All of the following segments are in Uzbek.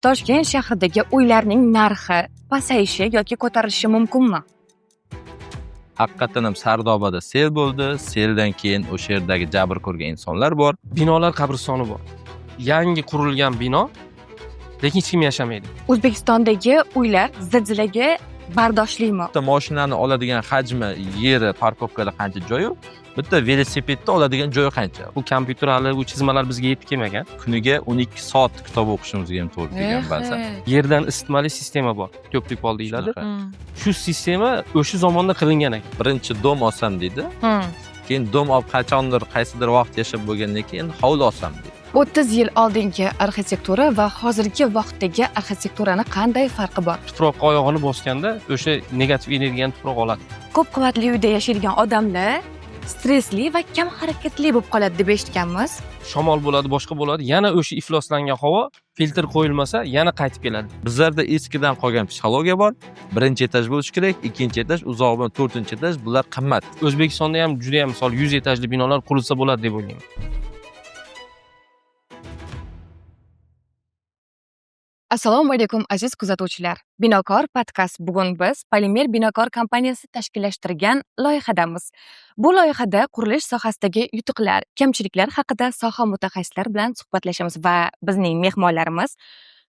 Toshkent shahridagi uylarning narxi pasayishi yoki ko'tarilishi mumkinmi? Haqiqatan ham Sardobada sel bo'ldi. Seldan keyin o'sha yerdagi jabr ko'rgan insonlar bor. Binolar qabristoni bor. Yangi qurilgan bino, lekin hech kim yashamaydi. O'zbekistondagi uylar zilzilaga bardoshlimi? Bitta mashinani oladigan hajmi, yeri, parkovkada qancha joy yo'q. Bitta velosipedni oladigan joy qancha? Bu kompyuter hali bu chizmalar bizga yetib kelmagan. Kuniga 12 soat kitob o'qishimizga ham to'g'ri kelgan ba'zan. Yerdan isitmali sistema bor. Ko'prik pol deyiladi. Shunaqa. Shu sistema o'sha zamonda qilingan ekan. Birinchi dom olsam deydi. Keyin dom olib qachondir qaysidir vaqt yashab bo'lgandan keyin hovli olsam deydi. 30 yil oldingi arxitektura va hozirgi vaqtdagi arxitekturani qanday farqi bor? Tuproqqa oyog'ini bosganda o'sha negativ energiyani tuproq oladi. Ko'p qavatli uyda yashaydigan odamlar stressli va kam harakatli bo'lib qoladi deb eshitganmiz. Shamol bo'ladi, boshqa bo'ladi. Yana o'sha ifloslangan havo filtr qo'yilmasa, yana qaytib keladi. Bizlarda eskidan qolgan psixologiya bor. Birinchi etaj bo'lishi kerak, ikkinchi etaj, uzoq bilan to'rtinchi etaj, bular qimmat. O'zbekistonda ham juda ham misol 100 etajli binolar qurilsa bo'ladi deb o'ylayman. Assalomu alaykum aziz kuzatuvchilar. Binokor podkast. Bugun biz Polimer Binokor kompaniyasi tashkillashtirgan loyihadamiz. Bu loyihada qurilish sohasidagi yutuqlar, kamchiliklar haqida soha mutaxassislari bilan suhbatlashamiz va bizning mehmonlarimiz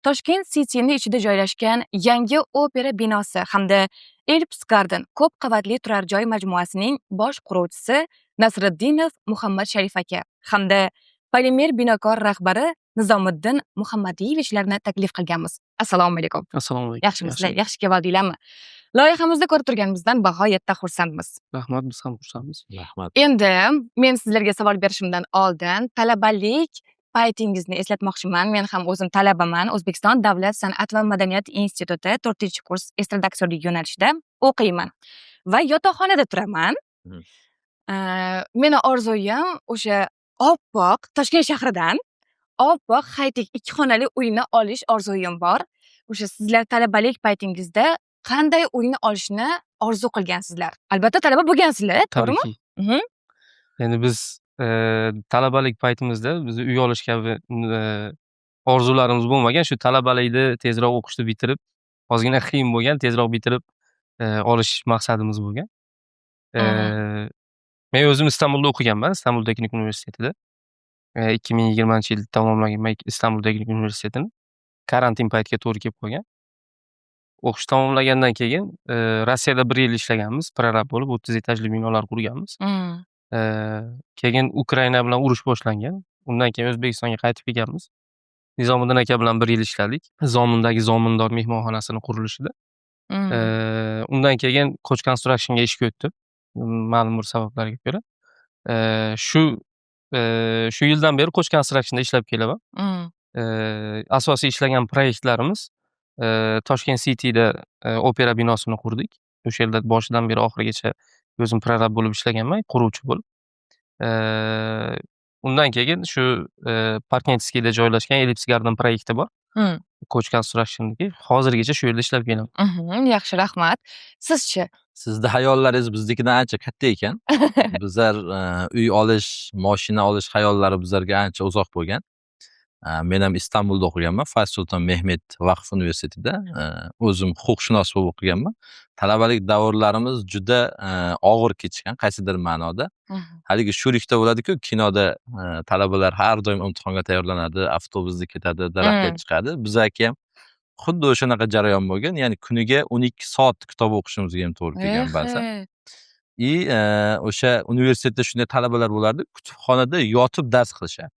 Toshkent City'ning ichida joylashgan yangi opera binosi hamda Elps Garden ko'p qavatli turar joy majmuasining bosh quruvchisi Nasriddinov Muhammad Sharif aka hamda Polimer Binokor rahbari Nizomiddin Muhammadiyevichlarni taklif qilganmiz. Assalomu alaykum. Assalomu alaykum. Yaxshimisizlar? Yaxshi keldinglarmi? Loyihamizda ko'rib turganimizdan bag'oyatda xursandmiz. Rahmat, biz ham xursandmiz. Rahmat. Endi men sizlarga savol berishimdan oldin talabalik paytingizni eslatmoqchiman. Men ham o'zim talabaman. O'zbekiston Davlat san'at va madaniyat instituti 4-kurs estradaktorlik yo'nalishida o'qiyman va yotoqxonada turaman. Meni orzuyim o'sha oppoq Toshkent shahridan oppoq haytek 2 xonali uyni olish orzuyim bor. O'sha sizlar talabalik paytingizda qanday uyni olishni orzu qilgansizlar? Albatta talaba bo'lgansizlar, to'g'rimi? Tabiiyki. Endi biz talabalik paytimizda biz uy olish kabi orzularimiz bo'lmagan. Shu talabalikni tezroq o'qishni bitirib, ozgina qiyin bo'lgan, tezroq bitirib olish maqsadimiz bo'lgan. Men o'zim Istanbulda o'qiganman, Istanbul texnik universitetida. 2020-yil tamomlagan Istanbul texnik universitetini karantin paytiga to'g'ri kelib qolgan. O'qish tamomlagandan keyin Rossiyada 1 yil ishlaganmiz, prorab bo'lib 30 etajli binolar qurganmiz. Keyin Ukraina bilan urush boshlangan. Undan keyin O'zbekistonga qaytib kelganmiz. Nizomiddin aka bilan 1 yil ishladik. Zomindagi Zomindor mehmonxonasining qurilishida. Undan keyin Koch Construction'ga ishga o'tdim. Ma'lum bir sabablarga ko'ra. Shu yildan beri Koch Construction'da ishlab kelaman. Asosiy ishlagan proyektlarimiz Toshkent City'da opera binosini qurdik. O'sha yerda boshidan beri oxirigacha o'zim prorab bo'lib ishlaganman, quruvchi bo'lib. Undan keyin shu Parkentskiyda joylashgan Elps Garden proyekti bor. Koch Construction'dagi hozirgacha shu yerda ishlab kelaman. Yaxshi, rahmat. Sizchi? Sizda hayollaringiz biznikidan ancha katta ekan. Bizlar uy olish, mashina olish hayollari bizlarga ancha uzoq bo'lgan. Men ham Istanbulda o'qiganman, Fayz Sulton Mehmet Vaqf universitetida. O'zim huquqshunos bo'lib o'qiganman. Talabalik davrlarimiz juda og'ir kechgan, qaysidir ma'noda. Haligi sho'rikda bo'ladi-ku, kinoda talabalar har doim imtihonga tayyorlanadi, avtobusda ketadi, daraxtga chiqadi. Bizaki ham xuddi o'shanaqa jarayon bo'lgan. Ya'ni kuniga 12 soat kitob o'qishimizga ham to'g'ri kelgan ba'zan. O'sha universitetda shunday talabalar bo'lardi, kutubxonada yotib dars qilishadi.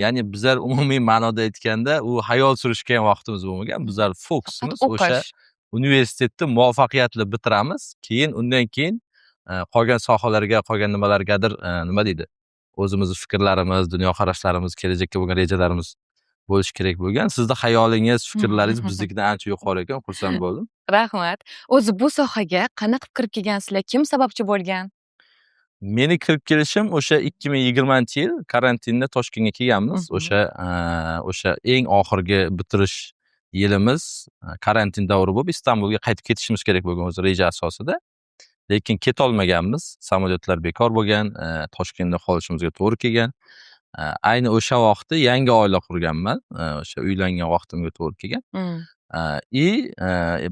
Ya'ni bizlar umumiy ma'noda aytganda u hayol surishga ham vaqtimiz bo'lmagan. Bizlar fokusimiz o'sha universitetni muvaffaqiyatli bitiramiz. Keyin undan keyin qolgan sohalarga, qolgan nimalargadir nima deydi? O'zimizning fikrlarimiz, dunyo qarashlarimiz, kelajakka bo'lgan rejalarimiz bo'lish kerak bo'lgan. Sizda hayolingiz, fikrlaringiz biznikidan ancha yuqori ekan, xursand bo'ldim. Rahmat. O'zi bu sohaga qanaqa kirib kelgansizlar? Kim sababchi bo'lgan? Meni kirib kelishim o'sha 2020-yil karantinda Toshkentga kelganmiz. O'sha eng oxirgi bitirish yilimiz karantin davri bo'lib Istanbulga qaytib ketishimiz kerak bo'lgan o'zi reja asosida. Lekin keta olmaganmiz. Samolyotlar bekor bo'lgan, Toshkentda qolishimizga to'g'ri kelgan. Ayni o'sha vaqtda yangi oila qurganman. O'sha uylangan vaqtimga to'g'ri kelgan.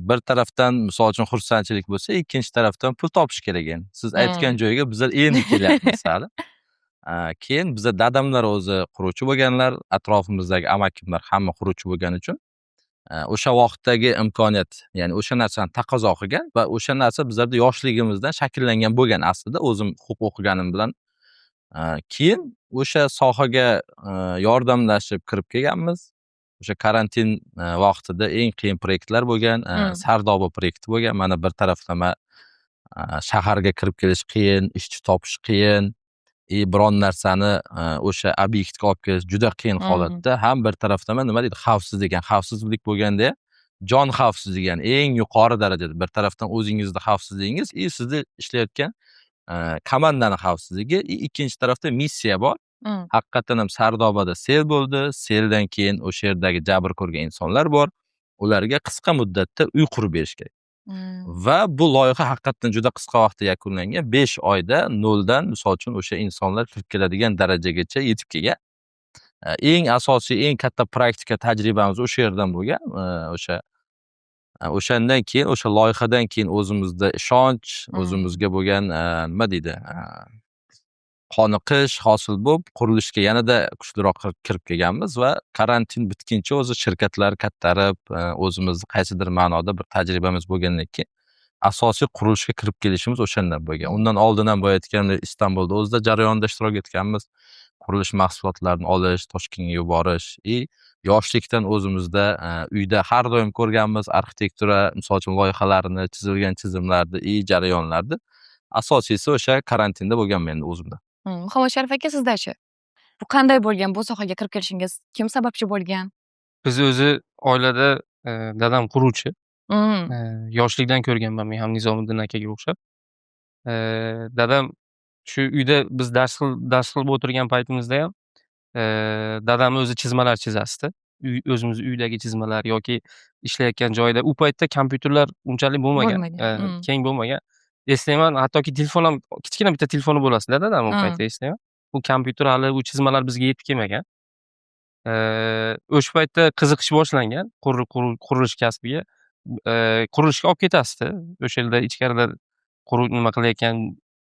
Bir tarafdan misol uchun xursandchilik bo'lsa, ikkinchi tarafdan pul topish kerak endi. Siz aytgan joyga bizlar endi kelyapmiz hali. Keyin biza dadamlar o'zi quruvchi bo'lganlar, atrofimizdagi amakimlar hamma quruvchi bo'lgani uchun o'sha vaqtdagi imkoniyat, ya'ni o'sha narsani taqozo qilgan va o'sha narsa bizlarda yoshligimizdan shakllangan bo'lgan aslida o'zim huquq o'qiganim bilan. Keyin o'sha sohaga yordamlashib kirib kelganmiz. O'sha karantin vaqtida eng qiyin proyektlar bo'lgan, Sardoba proyekti bo'lgan. Mana bir taraflama shaharga kirib kelish qiyin, ishchi topish qiyin. Biron narsani o'sha obyektga olib kelish juda qiyin holatda. Ham bir taraflama nima deydi, xavfsizlik, ya'ni xavfsizlik bo'lganda jon xavfsizligi, ya'ni eng yuqori darajada. Bir tarafdan o'zingizni xavfsizligingiz, sizda ishlayotgan komandani xavfsizligi, ikkinchi tarafda missiya bor. Haqiqatan ham Sardobada sel bo'ldi. Seldan keyin o'sha yerdagi jabr ko'rgan insonlar bor. Ularga qisqa muddatda uy qurib berish kerak. Va bu loyiha haqiqatan juda qisqa vaqtda yakunlangan. 5 oyda noldan misol uchun o'sha insonlar kirib keladigan darajagacha yetib kelgan. Eng asosiy, eng katta praktika tajribamiz o'sha yerdan bo'lgan. O'shandan keyin, o'sha loyihadan keyin o'zimizda ishonch, o'zimizga bo'lgan nima deydi, qoniqish hosil bo'lib, qurilishga yanada kuchliroq kirib kelganmiz va karantin bitguncha o'zi shirkatlar kattarib, o'zimizni qaysidir ma'noda bir tajribamiz bo'lgandan keyin asosiy qurilishga kirib kelishimiz o'shandan bo'lgan. Undan oldin ham aytganimdek Istanbulda o'zida jarayonda ishtirok etganmiz. Qurilish mahsulotlarini olish, Toshkentga yuborish, yoshlikdan o'zimizda uyda har doim ko'rganmiz arxitektura, misol uchun loyihalarini, chizilgan chizimlarni, jarayonlarni. Asosiysi o'sha karantinda bo'lgan menda o'zimda. Muhammad Sharif aka, sizdachi? Bu qanday bo'lgan, bu sohaga kirib kelishingiz kim sababchi bo'lgan? Biz o'zi oilada dadam quruvchi. Yoshlikdan ko'rganman men ham Nizomiddin akaga o'xshab. Dadam shu uyda biz dars qilib o'tirgan paytimizda ham dadam o'zi chizmalar chizasdi. O'zimiz uydagi chizmalar yoki ishlayotgan joyda u paytda kompyuterlar unchalik bo'lmagan, keng bo'lmagan. Eslayman, hattoki telefon ham kichkina bitta telefoni bo'lasida dadam u paytda eslayman. Bu kompyuter hali u chizmalar bizga yetib kelmagan. O'sha paytda qiziqish boshlangan qurilish kasbiga. Qurilishga olib ketasdi. O'sha yerda ichkarida nima qilayotgan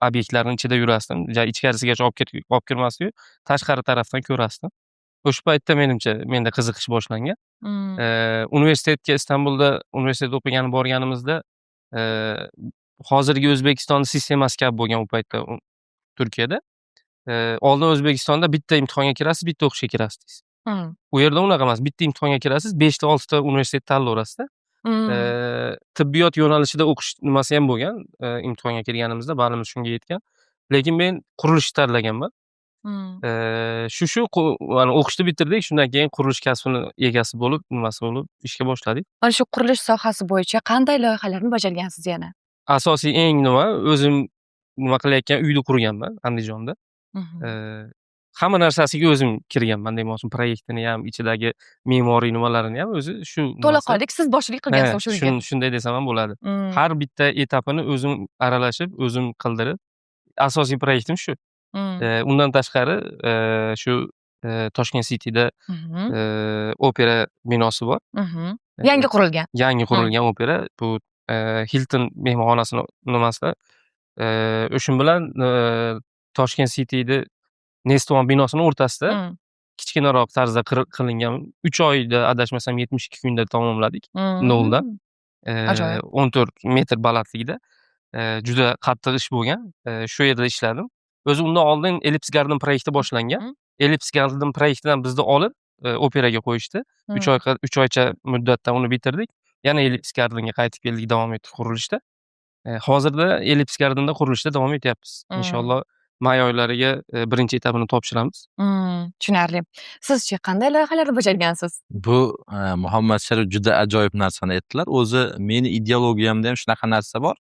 obyektlarning ichida yurasdim. Ichkarisigacha olib kirmasdi-yu, tashqari tarafdan ko'rasdim. O'sha paytda menimcha menda qiziqish boshlangan. Universitetga Istanbulda universitet o'qigani borganimizda hozirgi O'zbekiston sistemasi kabi bo'lgan u paytda Turkiyada. Oldin O'zbekistonda bitta imtihonga kirasiz, bitta o'qishga kirasiz. U yerda unaqa emas. Bitta imtihonga kirasiz, 5 ta 6 ta universitet tanlayverasiz-da. Tibbiyot yo'nalishida o'qish nimasi ham bo'lgan. Imtihonga kirganimizda balimiz shunga yetgan. Lekin men qurilishni tanlaganman. Shu o'qishni bitirdik, shundan keyin qurilish kasbini egasi bo'lib, nimasi bo'lib ishga boshladik. Mana shu qurilish sohasi bo'yicha qanday loyihalarni bajargansiz yana? Asosiy eng o'zim nima qilayotgan uyni qurganman Andijonda. Hamma narsasiga o'zim kirganman demoqchim. Proyektini ham, ichidagi me'moriy nimalarini ham o'zi shu. To'laqonlik siz boshchilik qilgansiz o'sha uyga. Shunday desam ham bo'ladi. Har bitta etapini o'zim aralashib, o'zim qildirib, asosiy proyektim shu. Undan tashqari shu Toshkent City'da opera binosi bor. Yangi qurilgan opera. Bu Hilton mehmonxonasini nimasida o'shin bilan Toshkent City'da Nestvon binosini o'rtasida kichkinaroq tarzda qilingan 3 oyda adashmasam 72 kunda tamomladik. Noldan. 14 metr balandligida. Juda qattiq ish bo'lgan. Shu yerda ishladim. O'zi undan oldin Ellipse Garden proyekti boshlangan. Ellipse Garden proyektidan bizni olib operaga qo'yishdi. 3 oycha muddatda uni bitirdik. Yana Ellipse Gardenga qaytib keldik, davom etdik qurilishda. Hozirda Ellipse Garden'da qurilishda davom etyapmiz. Inshaalloh may oylariga birinchi etapini topshiramiz. Tushunarli. Sizchi qanday loyihalarni bajargansiz? Bu Muhammad Sharif juda ajoyib narsani aytdilar. O'zi meni ideologiyamda ham shunaqa narsa bor.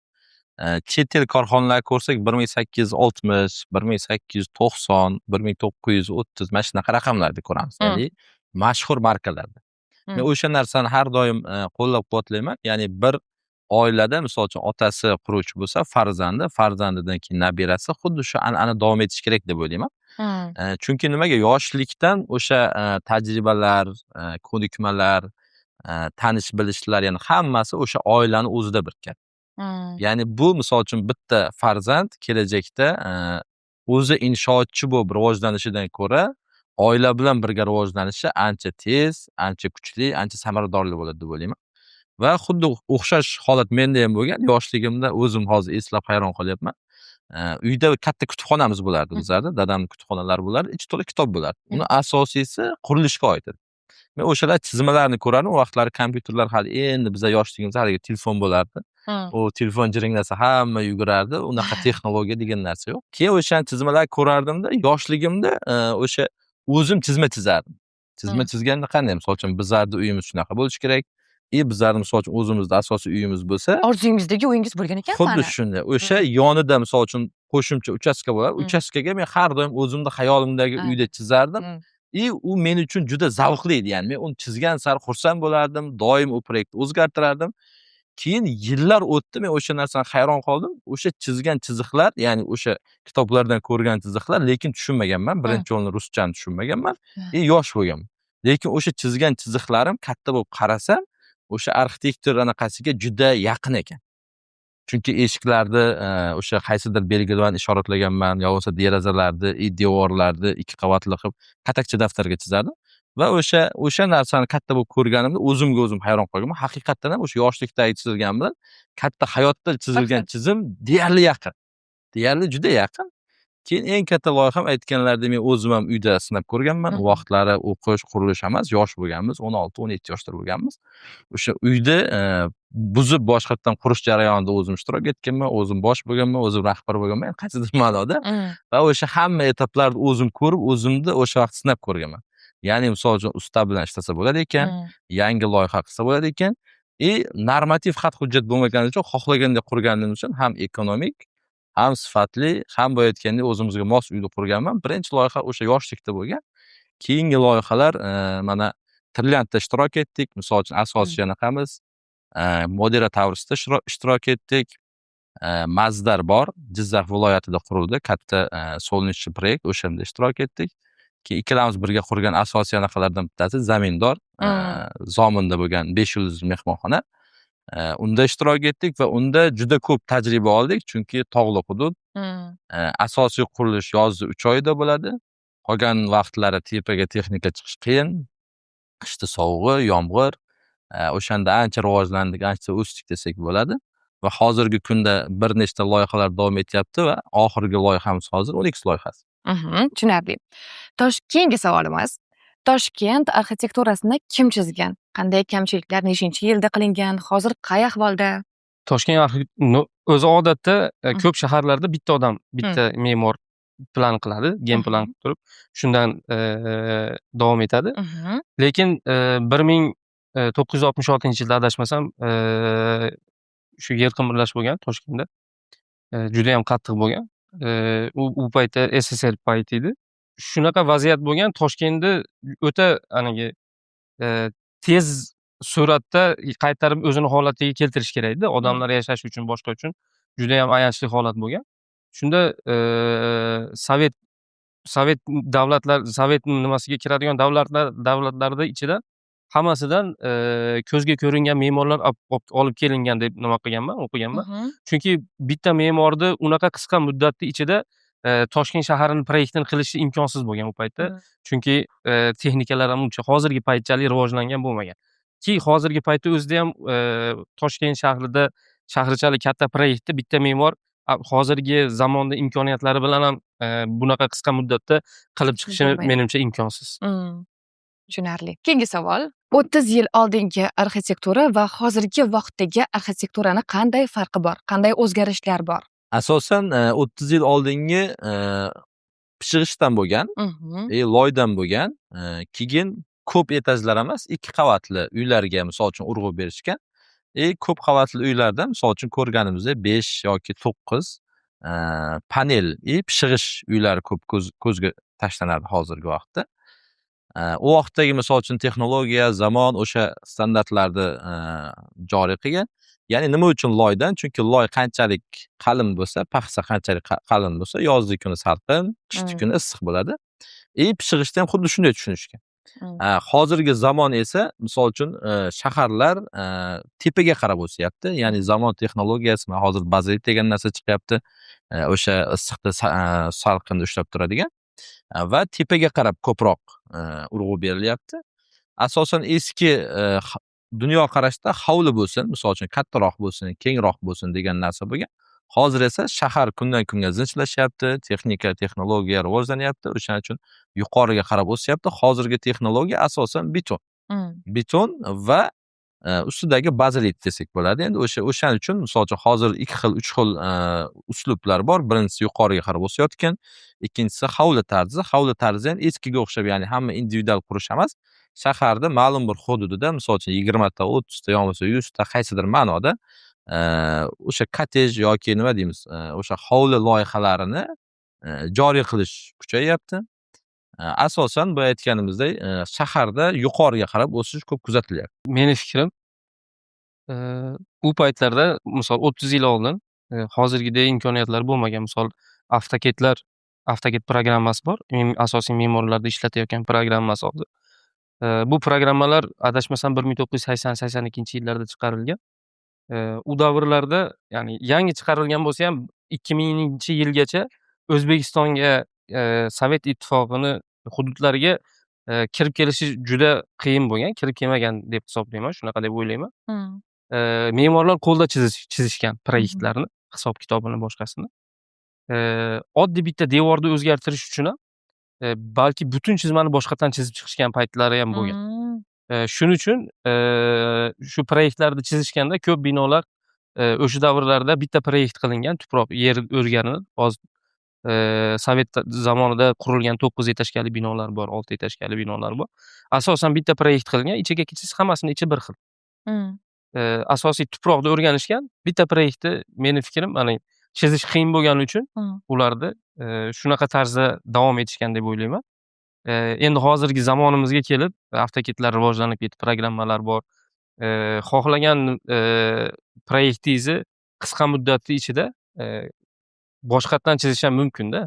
Chet el korxonalarni ko'rsak 1860, 1890, 1930 mana shunaqa raqamlarni ko'ramiz. Ya'ni mashhur markalarda. Men o'sha narsani har doim qo'llab-quvvatlayman. Ya'ni bir oilada misol uchun otasi quruvchi bo'lsa, farzandidan keyin nabirasi xuddi shu an'ana davom etishi kerak deb o'ylayman. Chunki nimaga? Yoshlikdan o'sha tajribalar, ko'nikmalar, tanish bilishlar, ya'ni hammasi o'sha oilani o'zida birikadi. Ya'ni bu misol uchun bitta farzand kelajakda o'zi inshootchi bo'lib rivojlanishidan ko'ra, oila bilan birga rivojlanishi ancha tez, ancha kuchli, ancha samaradorli bo'ladi deb o'ylayman. Va xuddi o'xshash holat menda ham bo'lgan. Yoshligimda o'zim hozir eslab hayron qolyapman. Uyda katta kutubxonamiz bo'lardi bizlarda, dadamning kutubxonalari bo'lardi, ichi to'la kitob bo'lardi. Uni asosiysi qurilishga oid edi. Men o'shalar chizmalarni ko'rardim. U vaqtlar kompyuterlar hali endi bizlar yoshligimizda haligi telefon bo'lardi. U telefon jiringlasa hamma yugurardi. Unaqa texnologiya degan narsa yo'q. Keyin o'sha chizmalarni ko'rardimda, yoshligimda o'sha o'zim chizma chizardim. Chizma chizganda qanday? Misol uchun bizlarning uyimiz shunaqa bo'lishi kerak. Bizlarning misol uchun o'zimizda asosiy uyimiz bo'lsa, orzungizdagi uyingiz bo'lgan ekan xuddi shunday. O'sha yonida misol uchun qo'shimcha uchastka bo'lar. Uchastkaga men har doim o'zimda xayolimdagi uyda chizardim. U men uchun juda zavqli edi. Ya'ni men uni chizgan sari xursand bo'lardim, doim u proyektni o'zgartirardim. Keyin yillar o'tdi, men o'sha narsaga hayron qoldim. O'sha chizgan chiziqlar, ya'ni o'sha kitoblardan ko'rgan chiziqlar, lekin tushunmaganman. Birinchi o'rinda ruschani tushunmaganman. Yosh bo'lganman. Lekin o'sha chizgan chiziqlarim katta bo'lib qarasam, o'sha arxitektor anaqasiga juda yaqin ekan. Chunki eshiklarni o'sha qaysidir belgi bilan ishoratlaganman, yo bo'lmasa derazalarni, devorlarni ikki qavatli qilib katakcha daftarga chizardim. Va o'sha narsani katta bo'lib ko'rganimda o'zimga o'zim hayron qolganman. Haqiqatan ham o'sha yoshlikdagi chizilgan bilan katta hayotda chizilgan chizim deyarli yaqin. Deyarli juda yaqin. Keyin eng katta loyiham aytganlaridek men o'zim ham uyda sinab ko'rganman. U vaqtlari o'qish, qurilish emas, yosh bo'lganmiz, 16-17 yoshda bo'lganmiz. O'sha uyda buzib boshqatdan qurish jarayonida o'zim ishtirok etganman, o'zim bosh bo'lganman, o'zim rahbar bo'lganman, qaysidir ma'noda. Va o'sha hamma etaplarni o'zim ko'rib, o'zimda o'sha vaqt sinab ko'rganman. Ya'ni misol uchun usta bilan ishlasa bo'ladi ekan, yangi loyiha qilsa bo'ladi ekan, normativ xat hujjat bo'lmagani uchun xohlagandek qurganim uchun ham ekonomik, ham sifatli, ham bo'layotganda o'zimizga mos uyda qurganman. Birinchi loyiha o'sha yoshlikda bo'lgan. Keyingi loyihalar mana Trilliantda ishtirok etdik. Misol uchun asosiy anaqamiz Modera Towers'da ishtirok etdik. Mazdar bor, Jizzax viloyatida qurildi, katta solnechchi proyekt, o'shanda ishtirok etdik. Keyin ikkalamiz birga qurgan asosiy anaqalardan bittasi Zamindor, Zominda bo'lgan 5 yulduzli mehmonxona. Unda ishtirok etdik va unda juda ko'p tajriba oldik, chunki tog'li hudud. Asosiy qurilish yozda 3 oyda bo'ladi. Qolgan vaqtlari tepaga texnika chiqish qiyin. Qishda sovug'i, yomg'ir, o'shanda ancha rivojlandik, ancha o'sdik desak bo'ladi. Va hozirgi kunda bir nechta loyihalar davom etyapti va oxirgi loyihamiz hozir 12 loyihasi. Tushunarli. Keyingi savolimiz. Toshkent arxitekturasini kim chizgan? Qanday kamchiliklar nechinchi yilda qilingan? Hozir qay ahvolda? Toshkent o'zi odatda ko'p shaharlarda bitta odam, bitta me'mor plan qiladi, gen plan qilib turib, shundan davom etadi. Lekin 1966-yilda adashmasam, shu yer qimirlash bo'lgan Toshkentda. Juda ham qattiq bo'lgan. U paytda SSR payti edi. Shunaqa vaziyat bo'lgan, Toshkentda o'ta tez suratda qaytarib o'zini holatiga keltirish kerak edi. Odamlar yashash uchun, boshqa uchun juda ham ayanchli holat bo'lgan. Shunda sovet davlatlar, sovet nimasiga kiradigan davlatlarda ichida hammasidan ko'zga ko'ringan me'morlar olib kelingan deb nima qilganman, o'qiganman. Chunki bitta me'morni unaqa qisqa muddatning ichida Toshkent shaharining proyektini qilishi imkonsiz bo'lgan u paytda. Chunki texnikalar ham uncha hozirgi paytchalik rivojlangan bo'lmagan. Hozirgi paytda o'zida ham Toshkent shahrida shaharchalik katta proyektni bitta me'mor hozirgi zamonda imkoniyatlari bilan ham bunaqa qisqa muddatda qilib chiqishi menimcha imkonsiz. Tushunarli. Keyingi savol. 30 yil oldingi arxitektura va hozirgi vaqtdagi arxitekturani qanday farqi bor? Qanday o'zgarishlar bor? Asosan 30 yil oldingi pishig'ishdan bo'lgan, loydan bo'lgan, keyin ko'p etajlar emas, 2 qavatli uylarga misol uchun urg'u berishgan. Ko'p qavatli uylarda misol uchun ko'rganimizda 5 yoki 9 panel pishig'ish uylari ko'p ko'zga tashlanardi hozirgi vaqtda. U vaqtdagi misol uchun texnologiya, zamon o'sha standartlarni joriy qilgan. Ya'ni nima uchun loydan? Chunki loy qanchalik qalin bo'lsa, paxsa qanchalik qalin bo'lsa, yozgi kuni salqin, qishki kuni issiq bo'ladi. Pishirishda ham xuddi shunday tushunishgan. Hozirgi zamon esa misol uchun shaharlar tepaga qarab o'syapti. Ya'ni zamon texnologiyasi, hozir bazolit degan narsa chiqyapti. O'sha issiqda salqinda ushlab turadigan va tepaga qarab ko'proq urg'u berilyapti. Asosan eski dunyoqarashda hovli bo'lsin, misol uchun kattaroq bo'lsin, kengroq bo'lsin degan narsa bo'lgan. Hozir esa shahar kundan kunga zinchlashayapti, texnika, texnologiya rivojlanyapti. O'shaning uchun yuqoriga qarab o'syapti. Hozirgi texnologiya asosan beton. Beton va ustidagi bazolit desak bo'ladi. Endi o'shaning uchun misol uchun hozir 2 xil, 3 xil uslublar bor. Birinchisi yuqoriga qarab o'sayotgan, ikkinchisi hovli tarzi. Hovli tarzi ham eskiga o'xshab, ya'ni hamma individual qurish emas. Shaharda ma'lum bir hududida misol uchun 20 ta, 30 ta, yo'qolmasa 100 ta qaysidir ma'noda o'sha kotej yoki nima deymiz, o'sha hovli loyihalarini joriy qilish kuchayyapti. Asosan bu aytganimizdek, shaharda yuqoriga qarab o'sish ko'p kuzatilyapti. Meni fikrim, u paytlarda misol 30 yil oldin hozirgidek imkoniyatlar bo'lmagan. Misol AutoCAD programmasi bor. Asosiy me'morlarda ishlatayotgan programmasi hozir. Bu programmalar adashmasam 1980-82-yillarda chiqarilgan. U davrlarda, ya'ni yangi chiqarilgan bo'lsa ham 2000-yilgacha O'zbekistonga Sovet ittifoqini hududlariga kirib kelishi juda qiyin bo'lgan, kirib kelmagan deb hisoblayman, shunaqa deb o'ylayman. Me'morlar qo'lda chizishgan proyektlarni, hisob kitobini, boshqasini. Oddiy bitta devorni o'zgartirish uchun ham balki butun chizmani boshqatdan chizib chiqishgan paytlari ham bo'lgan. Shuning uchun shu proyektlarni chizishganda ko'p binolar o'sha davrlarda bitta proyekt qilingan, tuproq yer o'rganilib, hozir Sovet zamonida qurilgan 9 etажkali binolar bor, 6 etажkali binolar bor. Asosan bitta proyekt qilingan, ichiga kirsangiz hammasini ichi bir xil. Asosiy tuproqni o'rganishgan, bitta proyektni meni fikrim, mana chizish qiyin bo'lgani uchun ularni shunaqa tarzda davom etishgan deb o'ylayman. Endi hozirgi zamonimizga kelib, AutoCADlar rivojlanib ketdi, programmalar bor. Xohlagan proyektingizni qisqa muddatning ichida boshqatdan chizish ham mumkin-da.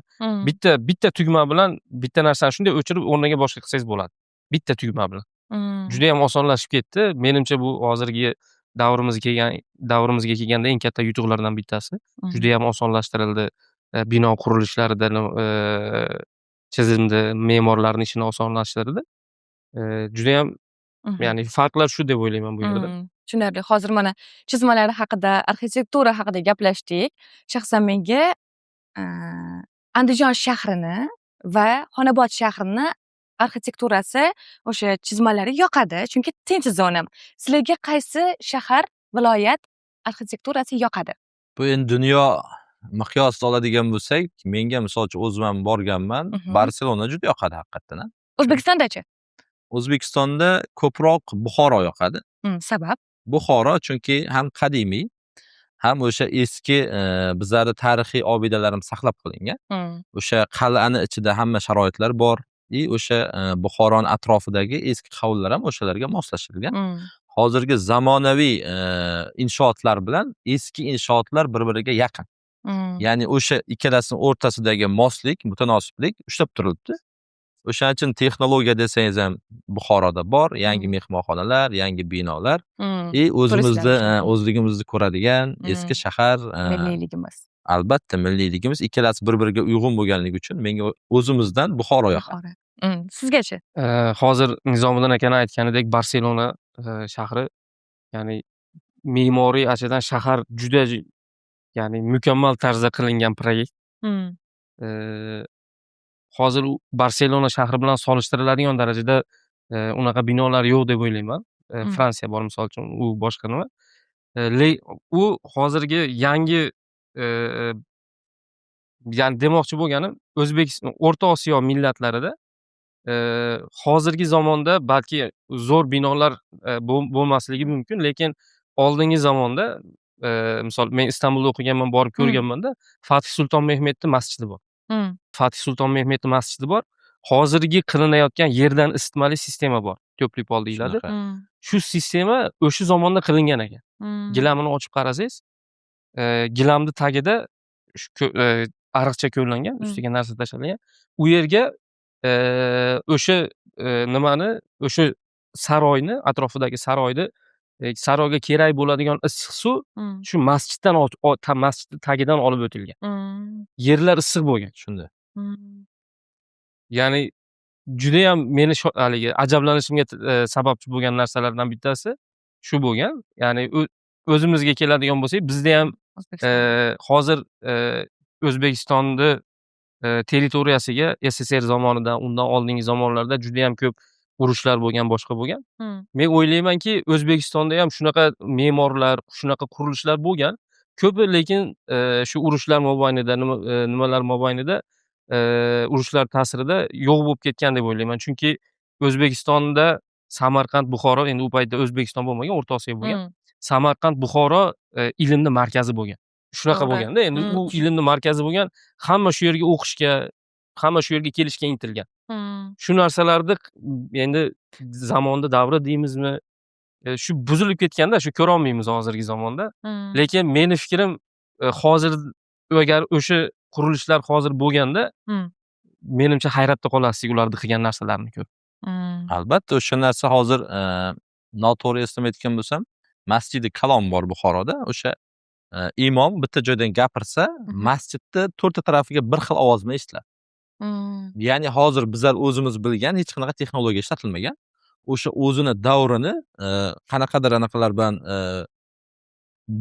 Bitta tugma bilan bitta narsani shunday o'chirib, o'rniga boshqa qilsangiz bo'ladi. Bitta tugma bilan. Juda ham osonlashib ketdi. Menimcha bu hozirgi davrimizga kelganda eng katta yutuqlardan bittasi. Juda ham osonlashtirildi. Bino qurilishlarida chizimda me'morlarning ishini osonlashtirdi. Juda ham ya'ni farqlar shu deb o'ylayman bu yerda. Tushunarli. Hozir mana chizmalar haqida, arxitektura haqida gaplashdik. Shaxsan menga Andijon shahrini va Xonobod shahrini arxitekturasi, o'sha chizmalari yoqadi, chunki tinch zona. Sizlarga qaysi shahar, viloyat arxitekturasi yoqadi? Bu endi dunyo miqyosida oladigan bo'lsak, menga misol uchun o'zim ham borganman, Barselona juda yoqadi haqiqatdan. O'zbekistondachi? O'zbekistonda ko'proq Buxoro yoqadi. Sabab? Buxoro chunki ham qadimiy, ham o'sha eski bizlarni tarixiy obidalarimiz saqlab qolingan. O'sha qal'ani ichida hamma sharoitlar bor. O'sha Buxoroning atrofidagi eski hovlilar ham o'shalarga moslashtirilgan. Hozirgi zamonaviy inshootlar bilan eski inshootlar bir-biriga yaqin. Ya'ni o'sha ikkalasining o'rtasidagi moslik, mutanosiblik ushlab turilibdi. O'shaning uchun texnologiya desangiz ham Buxoroda bor, yangi mehmonxonalar, yangi binolar, o'zligimizni ko'radigan eski shahar, milliyligimiz. Albatta milliyligimiz, ikkalasi bir-biriga uyg'un bo'lganligi uchun menga o'zimizdan Buxoro yoqadi. Sizgachi? Hozir Nizomiddin akani aytganidek Barselona shahri, ya'ni me'moriy açıdan shahar juda, ya'ni mukammal tarzda qilingan proyekt. Hozir Barselona shahri bilan solishtiriladigan darajada unaqa binolar yo'q deb o'ylayman. Fransiya bor misol uchun, u boshqa nima. U hozirgi yangi, ya'ni demoqchi bo'lganim, O'zbekiston, O'rta Osiyo millatlarida hozirgi zamonda balki zo'r binolar bo'lmasligi mumkin, lekin oldingi zamonda, misol men Istanbulda o'qiganman, borib ko'rganman-da, Fatih Sulton Mehmetning masjidi bor. Fatih Sulton Mehmetning masjidi bor. Hozirgi qilinayotgan yerdan isitmali sistema bor. To'pli pol deyiladi. Shu sistema o'sha zamonda qilingan ekan. Gilamini ochib qarasangiz, gilamni tagida shu ariqcha ko'llangan, ustiga narsa tashlangan. U yerga o'sha nimani, o'sha saroyni, atrofidagi saroyni, saroyga kerak bo'ladigan issiq suv shu masjiddan masjidni tagidan olib o'tilgan. Yerlar issiq bo'lgan shunda. Ya'ni judayam meni haligi ajablanishimga sababchi bo'lgan narsalardan bittasi shu bo'lgan. Ya'ni o'zimizga keladigan bo'lsak, bizda ham hozir O'zbekistonni territoriyasiga SSR zamonidan, undan oldingi zamonlarda judayam ko'p urushlar bo'lgan, boshqa bo'lgan. Men o'ylaymanki, O'zbekistonda ham shunaqa me'morlar, shunaqa qurilishlar bo'lgan. Ko'pi lekin shu urushlar mobaynida, nimalar mobaynida urushlar ta'sirida yo'q bo'lib ketgan deb o'ylayman. Chunki O'zbekistonda Samarqand, Buxoro, endi u paytda O'zbekiston bo'lmagan, O'rta Osiyo bo'lgan. Samarqand, Buxoro ilmni markazi bo'lgan. Shunaqa bo'lganda, endi u ilmni markazi bo'lgan, hamma shu yerga o'qishga, hamma shu yerga kelishga intilgan. Shu narsalarni endi zamonda davri deymizmi, shu buzilib ketganda, shu ko'ra olmaymiz hozirgi zamonda. Lekin meni fikrim, hozir agar o'sha qurilishlar hozir bo'lganda, menimcha hayratda qolasiz ularni qilgan narsalarini ko'rib. Albatta, o'sha narsa hozir noto'g'ri eslamayotgan bo'lsam, Masjidi Kalom bor Buxoroda. O'sha imom bitta joydan gapirsa, masjidni to'rtta tarafiga bir xil ovoz bilan eshitiladi. Ya'ni hozir bizlar o'zimiz bilgan hech qanaqa texnologiya ishlatilmagan. O'sha o'zini davrini qanaqadir anaqalar bilan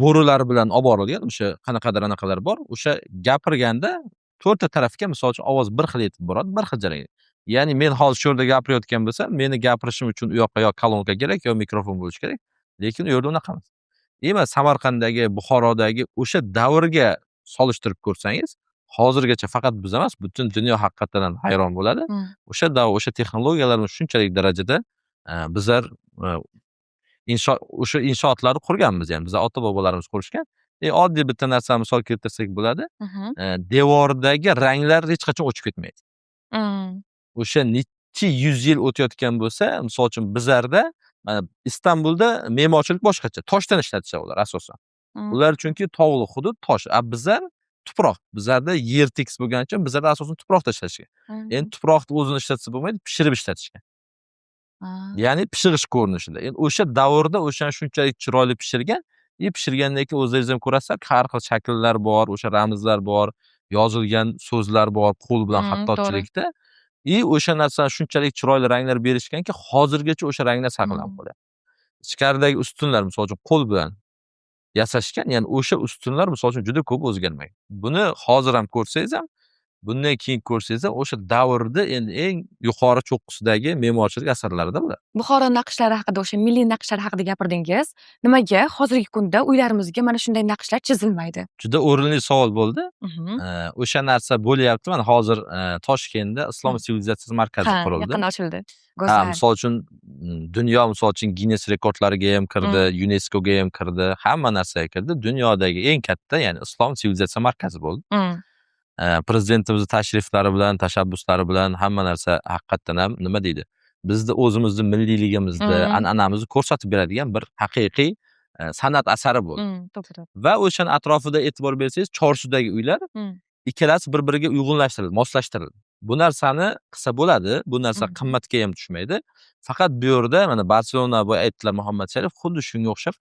bo'rilar bilan olib borilgan, o'sha qanaqadir anaqalar bor. O'sha gapirganda to'rtta tarafga misol uchun ovoz bir xil yetib boradi, bir xil jarayon. Ya'ni men hozir shu yerda gapirayotgan bo'lsam, meni gapirishim uchun u yoqqa yo kolonka kerak, yo mikrofon bo'lishi kerak. Lekin u yerda unaqa emas. Emas, Samarqanddagi, Buxorodagi o'sha davrga solishtirib ko'rsangiz, hozirgacha faqat biz emas, butun dunyo haqiqatan hayron bo'ladi. O'sha davr, o'sha texnologiyalarni shunchalik darajada bizlar o'sha inshootlarni qurganmiz, ya'ni bizlar ota-bobolarimiz qurishgan. Oddiy bitta narsa misol keltirsak bo'ladi. Devordagi ranglar hech qachon o'chib ketmaydi. O'sha necha 100 yil o'tayotgan bo'lsa, misol uchun bizlarda mana Istanbulda me'morchilik boshqacha, toshdan ishlatishadi ular asosan. Ular chunki tog'li hudud, tosh. Bizlar tuproq. Bizlarda yer tekis bo'lgani uchun bizlarda asosan tuproqda ishlashgan. Endi tuproqni o'zini ishlatsa bo'lmaydi, pishirib ishlatishgan. Ya'ni pishirish ko'rinishida. Endi o'sha davrda o'shani shunchalik chiroyli pishirgan, pishirgandan keyin o'zingiz ham ko'rasizlar, har xil shakllar bor, o'sha ramzlar bor, yozilgan so'zlar bor, qo'l bilan xattotchilikda. O'sha narsani shunchalik chiroyli ranglar berishganki, hozirgacha o'sha ranglar saqlanib qoladi. Ichkaridagi ustunlar, misol uchun qo'l bilan yasashgan, ya'ni o'sha ustunlar misol uchun juda ko'p o'zgarmagan. Buni hozir ham ko'rsangiz ham, bundan keyin ko'rsangiz ham o'sha davrda endi eng yuqori cho'qqisidagi me'morchilik asarlarida bular. Buxoro naqshlari haqida, o'sha milliy naqshlar haqida gapirdingiz. Nimaga hozirgi kunda uylarimizga mana shunday naqshlar chizilmaydi? Juda o'rinli savol bo'ldi. O'sha narsa bo'lyapti. Mana hozir Toshkentda Islom sivilizatsiyasi markazi qurildi. Yaqin ochildi. Go'zal. Misol uchun dunyo, misol uchun Guinness rekordlariga ham kirdi, UNESCOga ham kirdi, hamma narsaga kirdi. Dunyodagi eng katta, ya'ni Islom sivilizatsiya markazi bo'ldi. Prezidentimiz tashriflari bilan, tashabbuslari bilan hamma narsa haqiqatan ham nima deydi? Bizni o'zimizni milliyligimizni, an'anamizni ko'rsatib beradigan bir haqiqiy san'at asari bo'ldi. Va o'shaning atrofida e'tibor bersangiz, Chorsudagi uylar ikkalasi bir-biriga uyg'unlashtirildi, moslashtirildi. Bu narsani qilsa bo'ladi, bu narsa qimmatga ham tushmaydi. Faqat bu yerda mana Barselona bu aytdilar Muhammad Sharif, xuddi shunga o'xshab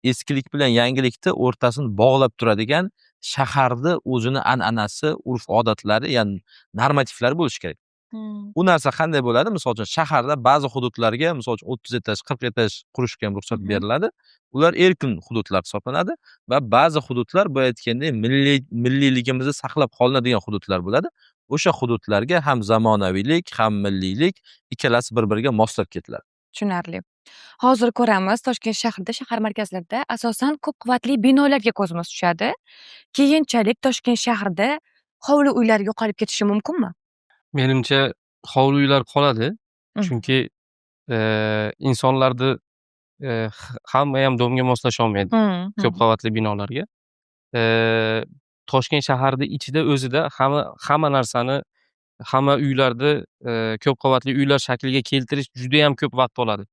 eskilik bilan yangilikni o'rtasini bog'lab turadigan shaharni o'zini an'anasi, urf-odatlari, ya'ni normativlari bo'lishi kerak. U narsa qanday bo'ladi? Misol uchun shaharda ba'zi hududlarga, misol uchun 30 etaj, 40 etaj qurishga ham ruxsat beriladi. Ular erkin hududlar hisoblanadi va ba'zi hududlar bu aytgandek milliyligimizni saqlab qolinadigan hududlar bo'ladi. O'sha hududlarga ham zamonaviylik, ham milliylik ikkalasi bir-biriga moslab ketiladi. Tushunarli. Hozir ko'ramiz, Toshkent shahrida, shahar markazlarida asosan ko'p qavatli binolarga ko'zimiz tushadi. Keyinchalik Toshkent shahrida hovli uylar yo'qolib ketishi mumkinmi? Menimcha hovli uylar qoladi. Chunki insonlarni hamma ham domga moslasha olmaydi ko'p qavatli binolarga. Toshkent shahrida ichida o'zida hamma narsani, hamma uylarni ko'p qavatli uylar shakliga keltirish juda ham ko'p vaqt oladi.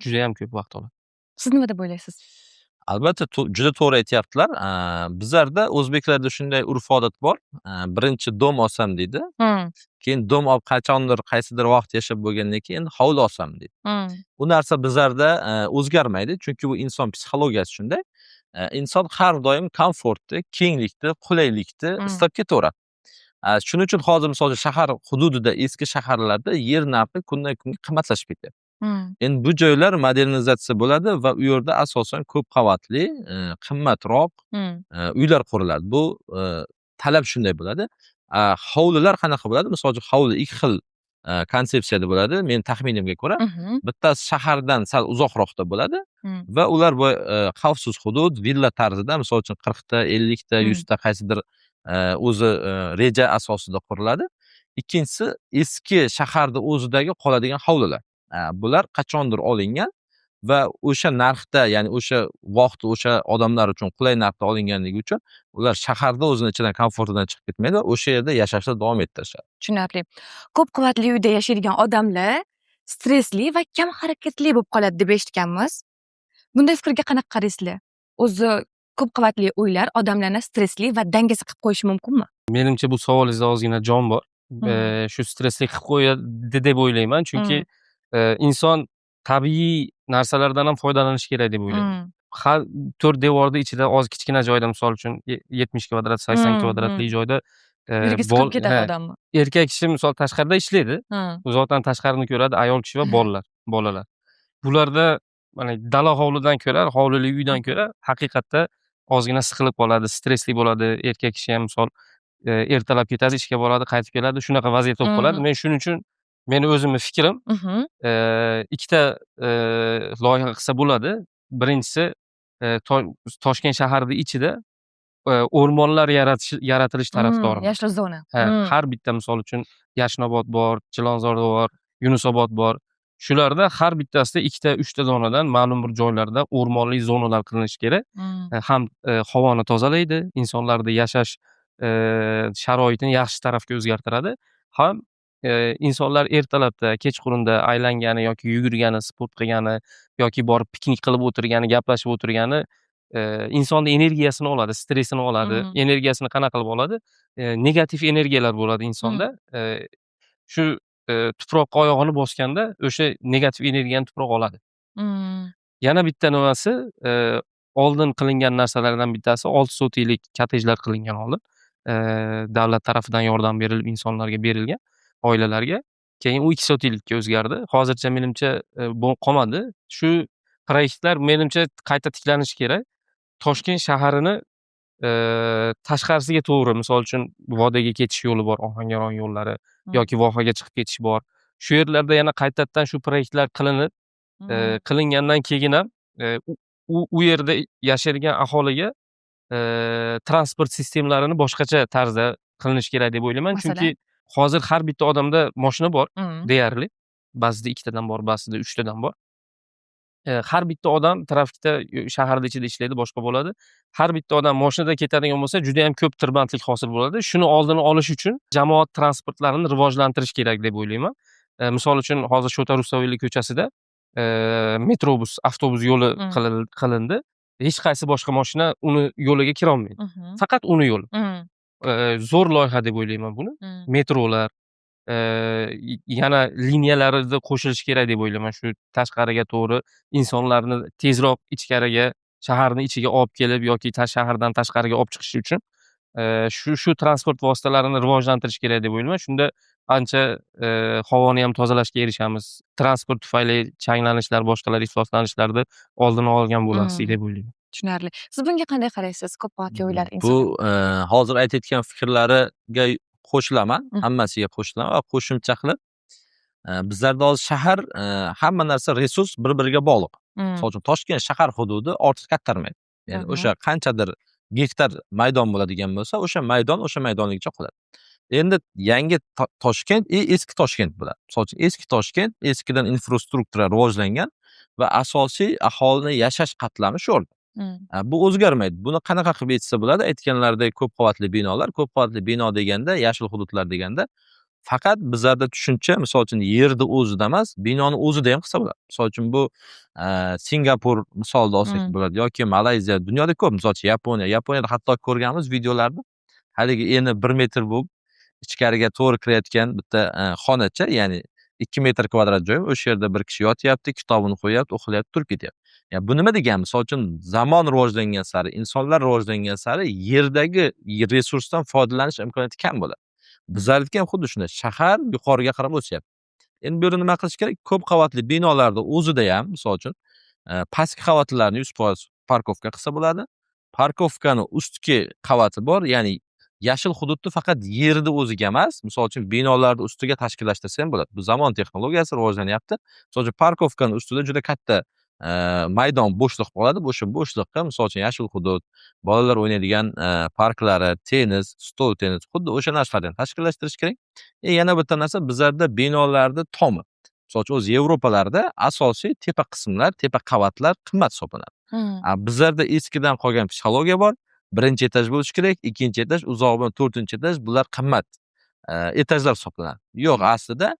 Juda ham ko'p vaqt oladi. Siz nima deb o'ylaysiz? Albatta, juda to'g'ri aytyaptilar. Bizlarda o'zbeklarda shunday urf-odat bor. Birinchi dom olsam deydi. Keyin dom olib qachondir qaysidir vaqt yashab bo'lgandan keyin hovli olsam deydi. Bu narsa bizlarda o'zgarmaydi, chunki bu inson psixologiyasi shunday. Inson har doim komfortni, kenglikni, qulaylikni istab ketaveradi. Shuning uchun hozir misol shahar hududida, eski shaharlarda yer narxi kundan kunga qimmatlashib ketyapti. Endi bu joylar modernizatsiya bo'ladi va u yerda asosan ko'p qavatli, qimmatroq uylar quriladi. Bu talab shunday bo'ladi. Hovlilar qanaqa bo'ladi? Misol uchun hovli ikki xil konsepsiyada bo'ladi. Men taxminimga ko'ra, bittasi shahardan sal uzoqroqda bo'ladi va ular bu xavfsiz hudud, villa tarzida, misol uchun 40 ta, 50 ta, 100 ta qaysidir o'zi reja asosida quriladi. Ikkinchisi eski shaharda o'zidagi qoladigan hovlilar. Bular qachondir olingan va o'sha narxda, ya'ni o'sha vaqt o'sha odamlar uchun qulay narxda olinganligi uchun ular shaharda o'zini ichidan komfortidan chiqib ketmaydi va o'sha yerda yashashda davom ettirishadi. Tushunarli. Ko'p qavatli uyda yashaydigan odamlar stressli va kam harakatli bo'lib qoladi deb eshitganmiz. Bunday fikrga qanaqa qaraysizlar? O'zi ko'p qavatli uylar odamlarni stressli va dangasa qilib qo'yishi mumkinmi? Menimcha bu savolingizda ozgina jon bor. Shu stressli qilib qo'yadi deb o'ylayman, chunki inson tabiiy narsalardan ham foydalanishi kerak deb o'ylayman. Har 4 devorni ichida kichkina joyda, misol uchun 70 kvadrat, 80 kvadratli joyda Yurgisi chiqib ketadi odamni. erkak kishi misol tashqarida ishlaydi. Zotan tashqarini ko'radi, ayol kishi va bolalar. Bularda mana dala hovlidan ko'ra, hovlili uydan ko'ra haqiqatda ozgina siqilib qoladi, stressli bo'ladi. Erkak kishi ham misol ertalab ketadi, ishga boradi, qaytib keladi, shunaqa vaziyat bo'lib qoladi. Men shuning uchun meni o'zimning fikrim, ikkita loyiha qilsa bo'ladi. Birinchisi, Toshkent shaharining ichida o'rmonlar yaratilish tarafdoriman. Yashil zona. Har bitta misol uchun Yashnobod bor, Chilonzor bor, Yunusobod bor. Shularda har bittasida 2 ta, 3 ta zonadan ma'lum bir joylarda o'rmonli zonalar qilinishi kerak. Ham havoni tozalaydi, insonlarning yashash sharoitini yaxshi tarafga o'zgartiradi. Ham insonlar ertalabda, kechqurunda aylangani yoki yugurgani, sport qilgani yoki borib piknik qilib o'tirgani, gaplashib o'tirgani insonning energiyasini oladi, stressini oladi. Energiyasini qanaqa qilib oladi? Negativ energiyalar bo'ladi insonda. Shu tuproqqa oyog'ini bosganda o'sha negativ energiyani tuproq oladi. Yana bitta nimasi, oldin qilingan narsalardan bittasi 6 sotiylik kottejlar qilingan oldin. Davlat tarafidan yordam berilib insonlarga berilgan, oilalarga. Keyin u 2 sotiylikka o'zgardi. Hozircha menimcha qolmadi. Shu proyektlar menimcha qayta tiklanishi kerak. Toshkent shaharini tashqarisiga to'g'ri, misol uchun Vodiyga ketish yo'li bor, Ohangaron yo'llari yoki Vohaga chiqib ketish bor. Shu yerlarda yana qaytadan shu proyektlar qilinib, qilingandan keyin ham u yerda yashaydigan aholiga transport sistemalarini boshqacha tarzda qilinishi kerak deb o'ylayman. Chunki hozir har bitta odamda mashina bor, deyarli. Ba'zida 2 tadan bor, ba'zida 3 tadan bor. Har bitta odam trafikda, shaharda ichida ishlaydi, boshqa bo'ladi. Har bitta odam mashinada ketadigan bo'lsa, juda ham ko'p tirbandlik hosil bo'ladi. Shuni oldini olish uchun jamoat transportlarini rivojlantirish kerak deb o'ylayman. Misol uchun hozir Shota Rustaveli ko'chasida metrobus, avtobus yo'li qilindi. Hech qaysi boshqa mashina uni yo'liga kira olmaydi. Faqat uni yo'li. Zo'r loyiha deb o'ylayman buni. Metrolar, yana liniyalarida qo'shilishi kerak deb o'ylayman. Shu tashqariga to'g'ri insonlarni tezroq ichkariga, shaharning ichiga olib kelib yoki shahardan tashqariga olib chiqish uchun shu transport vositalarini rivojlantirish kerak deb o'ylayman. Shunda ancha havoni ham tozalashga erishamiz. Transport tufayli changlanishlar, boshqalar ifloslanishlarni oldini olgan bo'lasiz deb o'ylayman. Tushunarli. Siz bunga qanday qaraysiz? Ko'p qavatli uylar Bu hozir aytayotgan fikrlariga qo'shilaman, hammasiga qo'shilaman va qo'shimcha qilib, bizlarda hozir shahar, hamma narsa resurs bir-biriga bog'liq. Misol uchun Toshkent shahar hududi ortiq kattarmaydi. Ya'ni o'sha qanchadir gektar maydon bo'ladigan bo'lsa, o'sha maydonligicha qoladi. Endi yangi Toshkent eski Toshkent bo'ladi. Misol uchun eski Toshkent, eskidan infrastruktura rivojlangan va asosiy aholini yashash qatlami shu o'rda. Bu o'zgarmaydi. Buni qanaqa qilib aytsa bo'ladi? Aytganlaridek ko'p qavatli binolar, ko'p qavatli bino deganda, yashil hududlar deganda Faqat bizlarda tushuncha, misol uchun, yerni o'zida emas, binoni o'zida ham qilsa bo'ladi. Misol uchun, bu Singapur misolida olsak bo'ladi yoki Malayziya, dunyoda ko'p, misol uchun, Yaponiya. Yaponiyada hatto ko'rganmiz videolarda. Haligi eni 1 metr bo'lib, ichkariga to'g'ri kirayotgan bitta xonacha, ya'ni 2 metr kvadrat joy. O'sha yerda bir kishi yotyapti, kitobini qo'yyapti, o'qiyapti, turib ketyapti. Ya bu nima degani? Misol uchun, zamon rivojlangan sari, insonlar rivojlangan sari yerdagi resursdan foydalanish imkoniyati kam bo'ladi. Bizlarniki ham xuddi shunday. Shahar yuqoriga qarab o'syapti. Endi bu yerda nima qilish kerak? Ko'p qavatli binolarda o'zida ham, misol uchun, pastki qavatlarni 100% parkovka qilsa bo'ladi. Parkovkani ustki qavati bor, ya'ni yashil hududni faqat yerni o'ziga emas, misol uchun, binolarni ustiga tashkillashtirsa ham bo'ladi. Bu zamon texnologiyasi rivojlanyapti. Misol uchun, parkovkani ustida juda katta maydon bo'shliq qoladi. O'sha bo'shliqqa, misol uchun, yashil hudud, bolalar o'ynaydigan parklari, tennis, stol tennis, xuddi o'sha narsalarni tashkillashtirish kerak. Yana bitta narsa, bizlarda binolarni tomi. Misol uchun, o'zi Yevropalarda asosiy tepa qismlar, tepa qavatlar qimmat hisoblanadi. Bizlarda eskidan qolgan psixologiya bor. Birinchi etaj bo'lishi kerak, ikkinchi etaj, uzoq bilan to'rtinchi etaj, bular qimmat etajlar hisoblanadi. Yo'q, aslida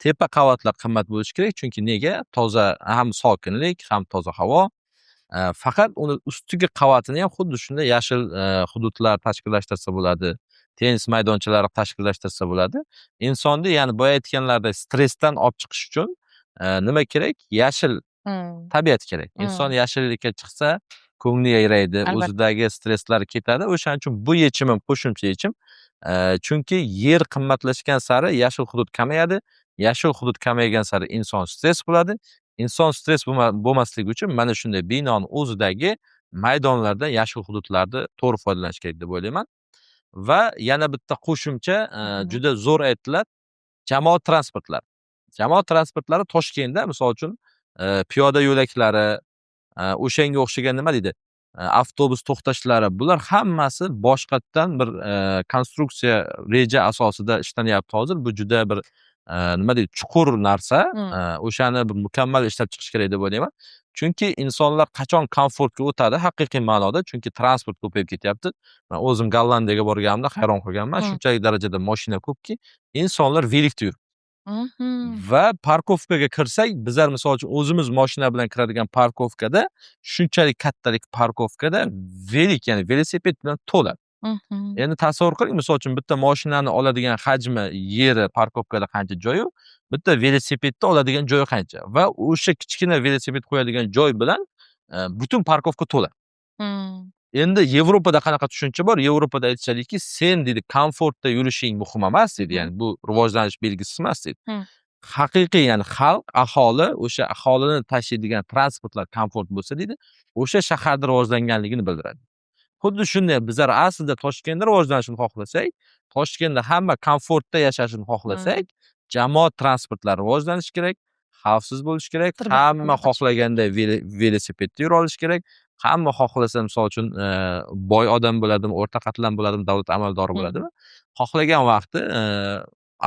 tepa qavatlar qimmat bo'lishi kerak, chunki nega? Toza, ham sokinlik, ham toza havo. Faqat uni ustki qavatini ham xuddi shunday yashil hududlar tashkillashtirsa bo'ladi. Tennis maydonchalari tashkillashtirsa bo'ladi. Insonni, ya'ni boya aytganlaridek, stressdan olib chiqish uchun nima kerak? Yashil tabiat kerak. Inson yashillikka chiqsa, ko'ngli yayraydi, o'zidagi stresslar ketadi. O'shaning uchun bu yechimim qo'shimcha yechim. Chunki yer qimmatlashgan sari yashil hudud kamayadi. Yashil hudud kamaygan sari inson stress bo'ladi. Inson stress bo'lmasligi uchun mana shunday binoni o'zidagi maydonlarda yashil hududlarni to'g'ri foydalanish kerak deb o'ylayman. Va yana bitta qo'shimcha, juda zo'r aytdilar, jamoat transportlari. Jamoat transportlari Toshkentda, misol uchun, piyoda yo'laklari, o'shanga o'xshagan nima deydi? Avtobus to'xtashlari, bular hammasi boshqatdan bir konstruksiya reja asosida ishlanyapti hozir. Bu juda bir nima deydi? Chuqur narsa. O'shani bir mukammal ishlab chiqish kerak deb o'ylayman. Chunki insonlar qachon komfortga o'tadi haqiqiy ma'noda, chunki transport ko'payib ketyapti. Men o'zim Gollandiyaga borganimda hayron qolganman. Shunchalik darajada mashina ko'pki, insonlar velikda yuribdi. Va parkovkaga kirsak, bizlar misol uchun o'zimiz mashina bilan kiradigan parkovkada, shunchalik kattalik parkovkada velik, ya'ni velosiped bilan to'la. Endi tasavvur qiling, misol uchun, bitta mashinani oladigan hajmi, yeri parkovkada qancha joyi, bitta velosipedni oladigan joyi qancha va o'sha kichkina velosiped qo'yadigan joy bilan butun parkovka to'la. Endi Yevropada qanaqa tushuncha bor? Yevropada aytishadiki, sen deydi, komfortda yurishing muhim emas deydi, ya'ni bu rivojlanish belgisi emas deydi. Haqiqiy, ya'ni xalq, aholi, o'sha aholini tashiydigan transportlar komfort bo'lsa deydi, o'sha shaharda rivojlanganligini bildiradi. Xuddi shunday bizlar aslida Toshkentda rivojlanishini xohlasak, Toshkentda hamma komfortda yashashini xohlasak, jamoat transportlari rivojlanishi kerak, xavfsiz bo'lishi kerak, hamma xohlaganday velosipedda yura olishi kerak. Hamma xohlasa, misol uchun, boy odam bo'ladimi, o'rta qatlam bo'ladimi, davlat amaldori bo'ladimi, xohlagan vaqti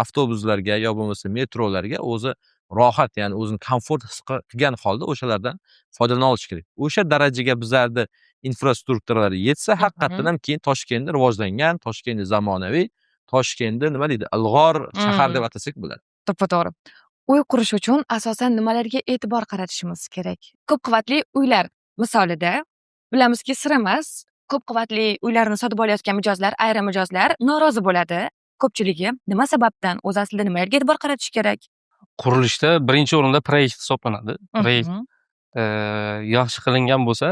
avtobuslarga yo bo'lmasa metrolarga o'zi rohat, ya'ni o'zini komfort his qilgan holda o'shalardan foydalana olish kerak. O'sha darajaga bizlarda infrastrukturalar yetsa, haqiqatan ham keyin Toshkentda rivojlangan, Toshkentda zamonaviy, Toshkentda nima deydi, ilg'or shahar deb atasak bo'ladi. To'ppa-to'g'ri. Uy qurish uchun asosan nimalarga e'tibor qaratishimiz kerak? Ko'p qavatli uylar misolida bilamizki, sir emas, ko'p qavatli uylarni sotib olayotgan mijozlar, ayrim mijozlar norozi bo'ladi. Ko'pchiligi nima sababdan? O'zi aslida nimalarga e'tibor qaratish kerak? Qurilishda birinchi o'rinda proyekt hisoblanadi. Proyekt yaxshi qilingan bo'lsa,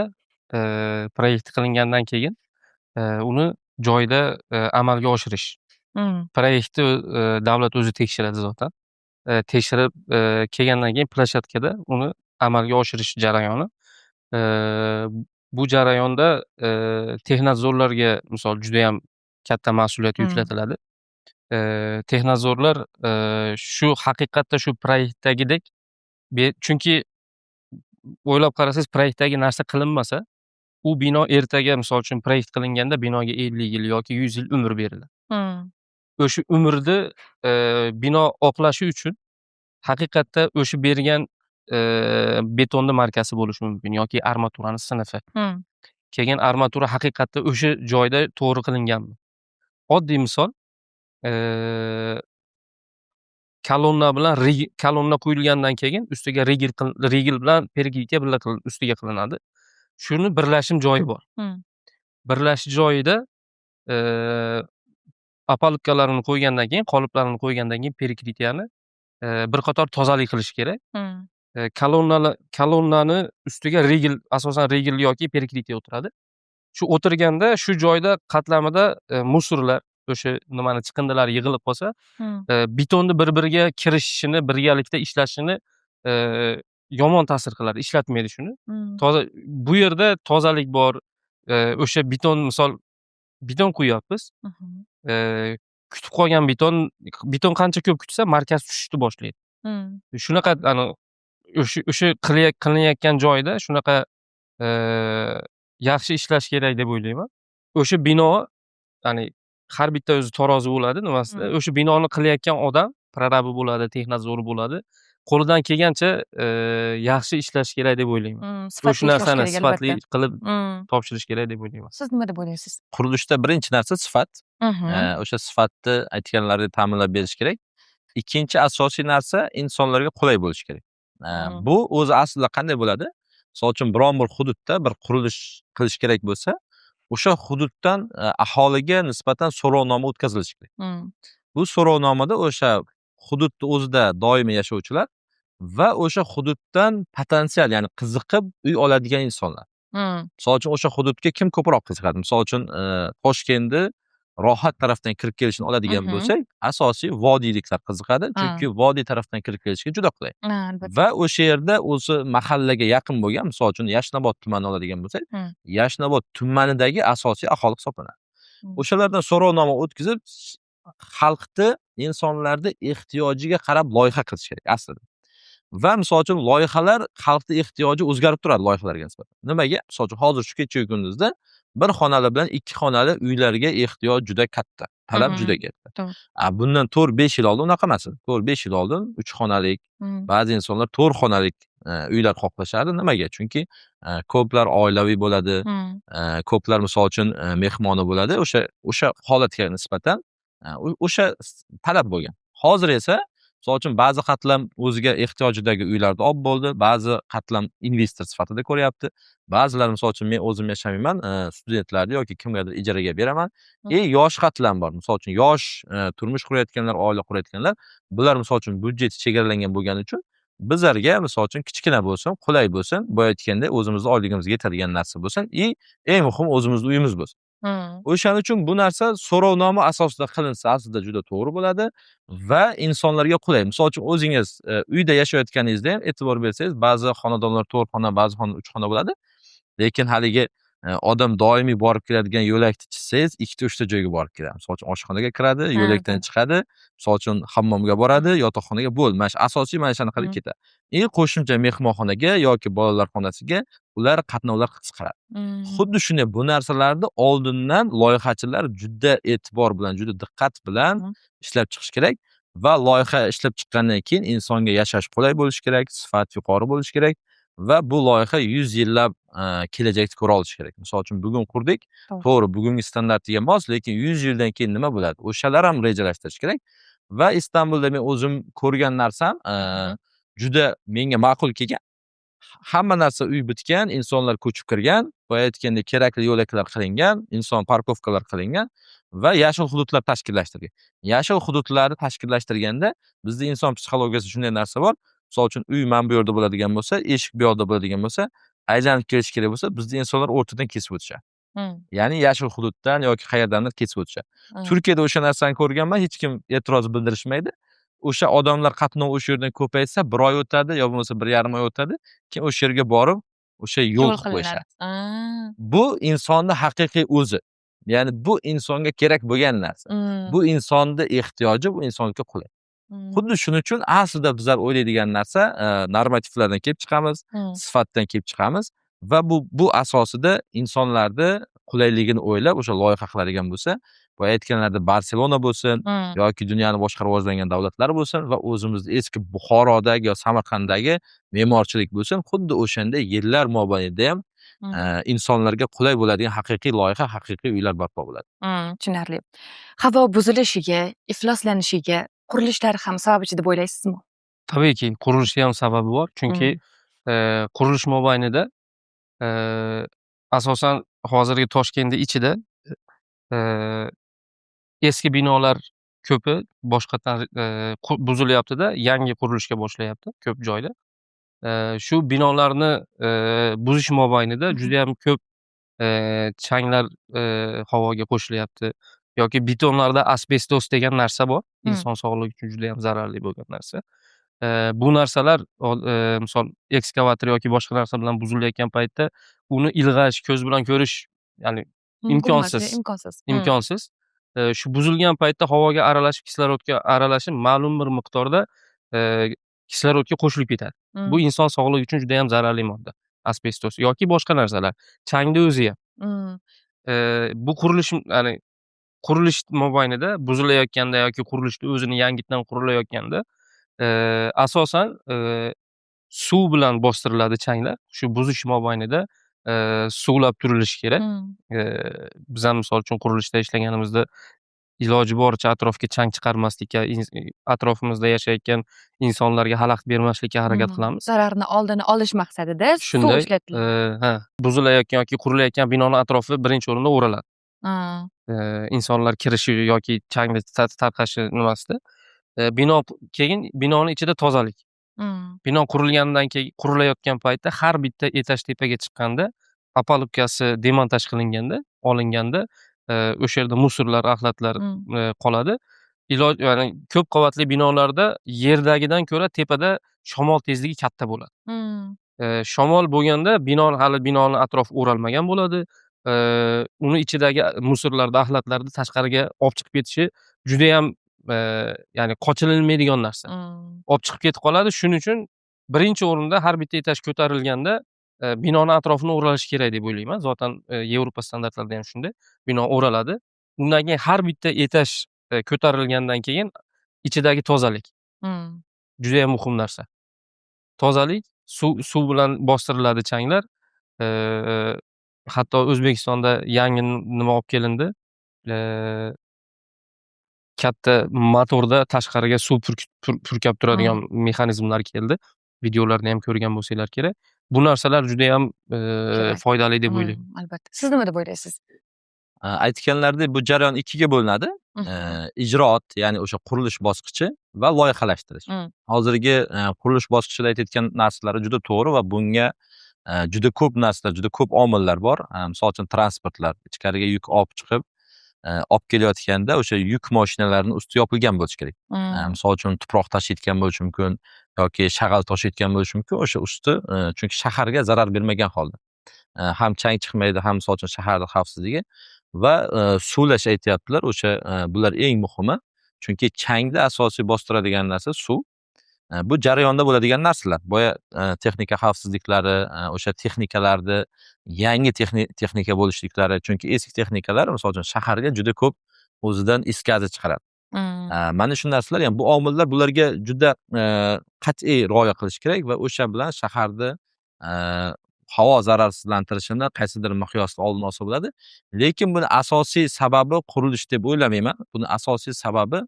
proyekt qilingandan keyin uni joyda amalga oshirish. Proyektni davlat o'zi tekshiradi zotan. Tekshirib kelgandan keyin plashatkada uni amalga oshirish jarayoni. Bu jarayonda texnadzorlarga misol juda ham katta mas'uliyat yuklatiladi. Texnadzorlar shu haqiqatda shu proyektdagidek, chunki o'ylab qarasangiz, proyektdagi narsa qilinmasa, u bino ertaga misol uchun proyekt qilinganda binoga 50 yil yoki 100 yil umr beriladi. O'sha umrni bino oqlashi uchun haqiqatda o'sha bergan betonni markasi bo'lishi mumkin yoki armaturani sinfi. Keyin armatura haqiqatda o'sha joyda to'g'ri qilinganmi? Oddiy misol, kolonna bilan kolonna qo'yilgandan keyin ustiga rigel bilan pergilka ustiga qilinadi. Shuni birlashim joyi bor. Birlashish joyida opalubkalarini qo'ygandan keyin, qoliplarni qo'ygandan keyin perkritiyani bir qator tozalik qilish kerak. Kolonnani ustiga asosan rigel yoki perkritiya o'tiradi. Shu o'tirganda shu joyda qatlamida musorlar, o'sha nimani chiqindilar yig'ilib qolsa, betonni bir-biriga kirishishini, birgalikda ishlashini yomon ta'sir qiladi, ishlatmaydi shuni. Bu yerda tozalik bor. O'sha beton quyyapmiz. Kutib qolgan beton qancha ko'p kutsa, markaz tushishni boshlaydi. Shunaqa o'sha qilinayotgan joyda shunaqa yaxshi ishlash kerak deb o'ylayman. O'sha bino, ya'ni har bitta o'zi tarozi bo'ladi nimasida. O'sha binoni qilayotgan odam prorabi bo'ladi, texnadzori bo'ladi. Qo'lidan kelgancha yaxshi ishlash kerak deb o'ylayman. O'sha narsani sifatli qilib topshirish kerak deb o'ylayman. Siz nima deb o'ylaysiz? Qurilishda birinchi narsa sifat. O'sha sifatni aytganlaridek ta'minlab berish kerak. Ikkinchi asosiy narsa insonlarga qulay bo'lishi kerak. Bu o'zi aslida qanday bo'ladi? Misol uchun biron bir hududda bir qurilish qilish kerak bo'lsa, o'sha hududdan aholiga nisbatan so'rovnoma o'tkazilishi kerak. Bu so'rovnomada o'sha hududni o'zida doimiy yashovchilar va o'sha hududdan potensial, ya'ni qiziqib uy oladigan insonlar. Misol uchun o'sha hududga kim ko'proq qiziqadi? Misol uchun Toshkentda rohat tarafdan kirib kelishni oladigan bo'lsak, asosiy vodiyliklar qiziqadi, chunki vodiy tarafdan kirib kelishga juda qulay. Va o'sha yerda o'zi mahallaga yaqin bo'lgan, misol uchun Yashnobod tumanini oladigan bo'lsak, Yashnobod tumanidagi asosiy aholi hisoblanadi. O'shalardan so'rovnoma o'tkazib, xalqni, insonlarni ehtiyojiga qarab loyiha qilish kerak aslida. Va misol uchun loyihalar xalqning ehtiyoji o'zgarib turadi loyihalarga nisbatan. Nimaga? Misol uchun hozir shu kecha kunduzda bir xonali bilan 2 xonali uylarga ehtiyoj juda katta, talab juda katta. Bundan 4-5 yil oldin unaqa emas edi. 4-5 yil oldin 3 xonalik, ba'zi insonlar 4 xonalik uylar xohlashardi. Nimaga? Chunki ko'plar oilaviy bo'ladi, ko'plar misol uchun mehmoni bo'ladi. O'sha holatga nisbatan o'sha talab bo'lgan. Hozir esa misol uchun ba'zi qatlam o'ziga ehtiyojidagi uylarni olib bo'ldi, ba'zi qatlam investor sifatida ko'ryapti. Ba'zilar misol uchun men o'zim yashamayman, studentlarni yoki kimgadir ijaraga beraman. Yosh qatlam bor. Misol uchun yosh turmush qurayotganlar, oila qurayotganlar, bular misol uchun byudjeti chegaralangan bo'lgani uchun bizlarga misol uchun kichkina bo'lsin, qulay bo'lsin, boya aytgandek o'zimizning oyligimizga yetadigan narsa bo'lsin, eng muhim o'zimizning uyimiz bo'lsin. O'shaning uchun bu narsa so'rovnoma asosida qilinsa aslida juda to'g'ri bo'ladi va insonlarga qulay. Misol uchun o'zingiz uyda yashayotganingizda ham e'tibor bersangiz, ba'zi xonadonlar 4 xona, ba'zi xona 3 xona bo'ladi. Lekin haligi odam doimiy borib keladigan yo'lakni chizsangiz, 2-3 ta joyga borib keladi. Misol uchun oshxonaga kiradi, yo'lakdan chiqadi, misol uchun hammomga boradi, yotoqxonaga mana shu asosiy mana shuni qilib ketadi. Qo'shimcha mehmonxonaga yoki bolalar xonasiga ular qatnovlar qisqaradi. Xuddi shunday bu narsalarni oldindan loyihachilar juda e'tibor bilan, juda diqqat bilan ishlab chiqish kerak va loyiha ishlab chiqqandan keyin insonga yashash qulay bo'lishi kerak, sifat yuqori bo'lishi kerak va bu loyiha 100 yillab kelajakda ko'ra olish kerak. Misol uchun bugun qurdik, to'g'ri, bugungi standartiga mos, lekin 100 yildan keyin nima bo'ladi? O'shalar ham rejalashtirish kerak va Istanbulda men o'zim ko'rgan narsam juda menga ma'qul kelgan. Hamma narsa uy bitgan, insonlar ko'chib kirgan, boya aytgandek kerakli yo'laklar qilingan, inson parkovkalar qilingan va yashil hududlar tashkillashtirgan. Yashil hududlarni tashkillashtirganda bizda inson psixologiyasida shunday narsa bor. Misol uchun uy mana bu yerda bo'ladigan bo'lsa, eshik bu yoqda bo'ladigan bo'lsa, aylanib kelish kerak bo'lsa, bizda insonlar o'rtadan kesib o'tishadi. Ya'ni yashil hududdan yoki qayerdandir kesib o'tishadi. Turkiyada o'sha narsani ko'rganman, hech kim e'tiroz bildirishmaydi. O'sha odamlar qatnov o'sha yerdan ko'paysa, 1 oy o'tadi, yo bo'lmasa 1,5 oy o'tadi, keyin o'sha yerga borib, o'sha yo'l qilib qo'yishadi. Bu insonning haqiqiy o'zi. Ya'ni bu insonga kerak bo'lgan narsa. Bu insonning ehtiyoji, bu insonga qulay. Xuddi shuning uchun aslida bizlar o'ylaydigan narsa normativlardan kelib chiqamiz, sifatdan kelib chiqamiz va bu asosida insonlarni qulayligini o'ylab o'sha loyiha qiladigan bo'lsa, bu aytganlarda Barselona bo'lsin yoki dunyoning boshqa rivojlangan davlatlari bo'lsin va o'zimizning eski Buxorodagi yo Samarqanddagi me'morchilik bo'lsin, xuddi o'shanda yillar mobaynida ham insonlarga qulay bo'ladigan haqiqiy loyiha, haqiqiy uylar barpo bo'ladi. Tushunarli. Havo buzilishiga, ifloslanishiga qurilishlar ham sababchi deb o'ylaysizmi? Tabiiyki, qurilishda ham sababi bor. Chunki, qurilish mobaynida, asosan hozirgi Toshkentni ichida, eski binolar ko'pi boshqatdan, buzilyapti-da, yangi qurilishga boshlayapti ko'p joyda. Shu binolarni, buzish mobaynida judayam ko'p, changlar, havoga qo'shilyapti. Yoki betonlarda asbestos degan narsa bor. Inson sog'lig'i uchun judayam zararli bo'lgan narsa. Bu narsalar misol ekskavator yoki boshqa narsa bilan buzilayotgan paytda uni ilg'ash, ko'z bilan ko'rish, ya'ni imkonsiz. Imkonsiz. Imkonsiz. Shu buzilgan paytda havoga aralashib, kislorodga aralashib, ma'lum bir miqdorda, kislorodga qo'shilib ketadi. Bu inson sog'lig'i uchun juda ham zararli modda. Asbestos yoki boshqa narsalar. Changni o'zi ham. Bu qurilish, ya'ni qurilish mobaynida buzilayotganda yoki qurilishni o'zini yangitdan qurilayotganda, asosan, suv bilan bostiriladi changlar. Shu buzish mobaynida, suvlab turilishi kerak. Biz ham misol uchun qurilishda ishlaganimizda iloji boricha atrofga chang chiqarmaslikka, atrofimizda yashayotgan insonlarga xalaqit bermaslikka harakat qilamiz. Zararni oldini olish maqsadida suv Shunday, ishlatiladi. buzilayotgan yoki qurilayotgan binoni atrofi birinchi o'rinda o'raladi. Insonlar kirishi yoki changni tarqashi nimasida. Keyin binoni ichida tozalik. Bino qurilayotgan paytda har bitta etaj tepaga chiqqanda, opalubkasi demontaj qilinganda, olinganda, o'sha yerda musorlar, axlatlar, qoladi. Ya'ni ko'p qavatli binolarda yerdagidan ko'ra tepada shamol tezligi katta bo'ladi. Shamol bo'lganda hali binoni atrofi o'ralmagan bo'ladi. Uni ichidagi musorlarni, axlatlarni tashqariga olib chiqib ketishi juda ham, ya'ni qochirilmaydigan narsa. Olib chiqib ketib qoladi. Shuning uchun birinchi o'rinda har bitta etaj ko'tarilganda, binoni atrofini o'ralish kerak deb o'ylayman. Zotan, Yevropa standartlarida ham shunday. Bino o'raladi. Undan keyin har bitta etaj, ko'tarilgandan keyin ichidagi tozalik. Juda ham muhim narsa. Tozalik, suv bilan bostiriladi changlar. Hatto O'zbekistonda yangi nima olib kelindi? Katta motorda tashqariga suv purkab turadigan mexanizmlar keldi. Videolarni ham ko'rgan bo'lsanglar kerak. Bu narsalar juda ham, foydali deb o'ylayman. Albatta. Siz nima deb o'ylaysiz? Aytganlaridek, bu jarayon ikkiga bo'linadi. Ijroat, ya'ni o'sha qurilish bosqichi va loyihalashtirish. Hozirgi, qurilish bosqichida aytayotgan narsalari juda to'g'ri va bunga, juda ko'p narsalar, juda ko'p omillar bor. Misol uchun transportlar, ichkariga yuk olib chiqib, olib kelayotganda o'sha yuk mashinalarining usti yopilgan bo'lishi kerak. Misol uchun tuproq tashiyotgan bo'lishi mumkin yoki shag'al tashiyotgan bo'lishi mumkin. O'sha usti, chunki shaharga zarar bermagan holda. Ham chang chiqmaydi, ham misol uchun shaharda xavfsizligi va, suvlash aytyaptilar. O'sha, bular eng muhimi. Chunki changni asosiy bostiradigan narsa suv. Bu jarayonda bo'ladigan narsalar. Boya, texnika xavfsizliklari, o'sha texnikalarni yangi texnika bo'lishliklari, chunki eski texnikalar misol uchun shaharga juda ko'p o'zidan is gazi chiqaradi. Mana shu narsalar, ya'ni bu omillar bularga juda, qat'iy rioya qilish kerak va o'sha bilan shaharni, havo zararsizlantirishini qaysidir miqyosda oldini olsa bo'ladi. Lekin buni asosiy sababi qurilish deb o'ylamayman. Buni asosiy sababi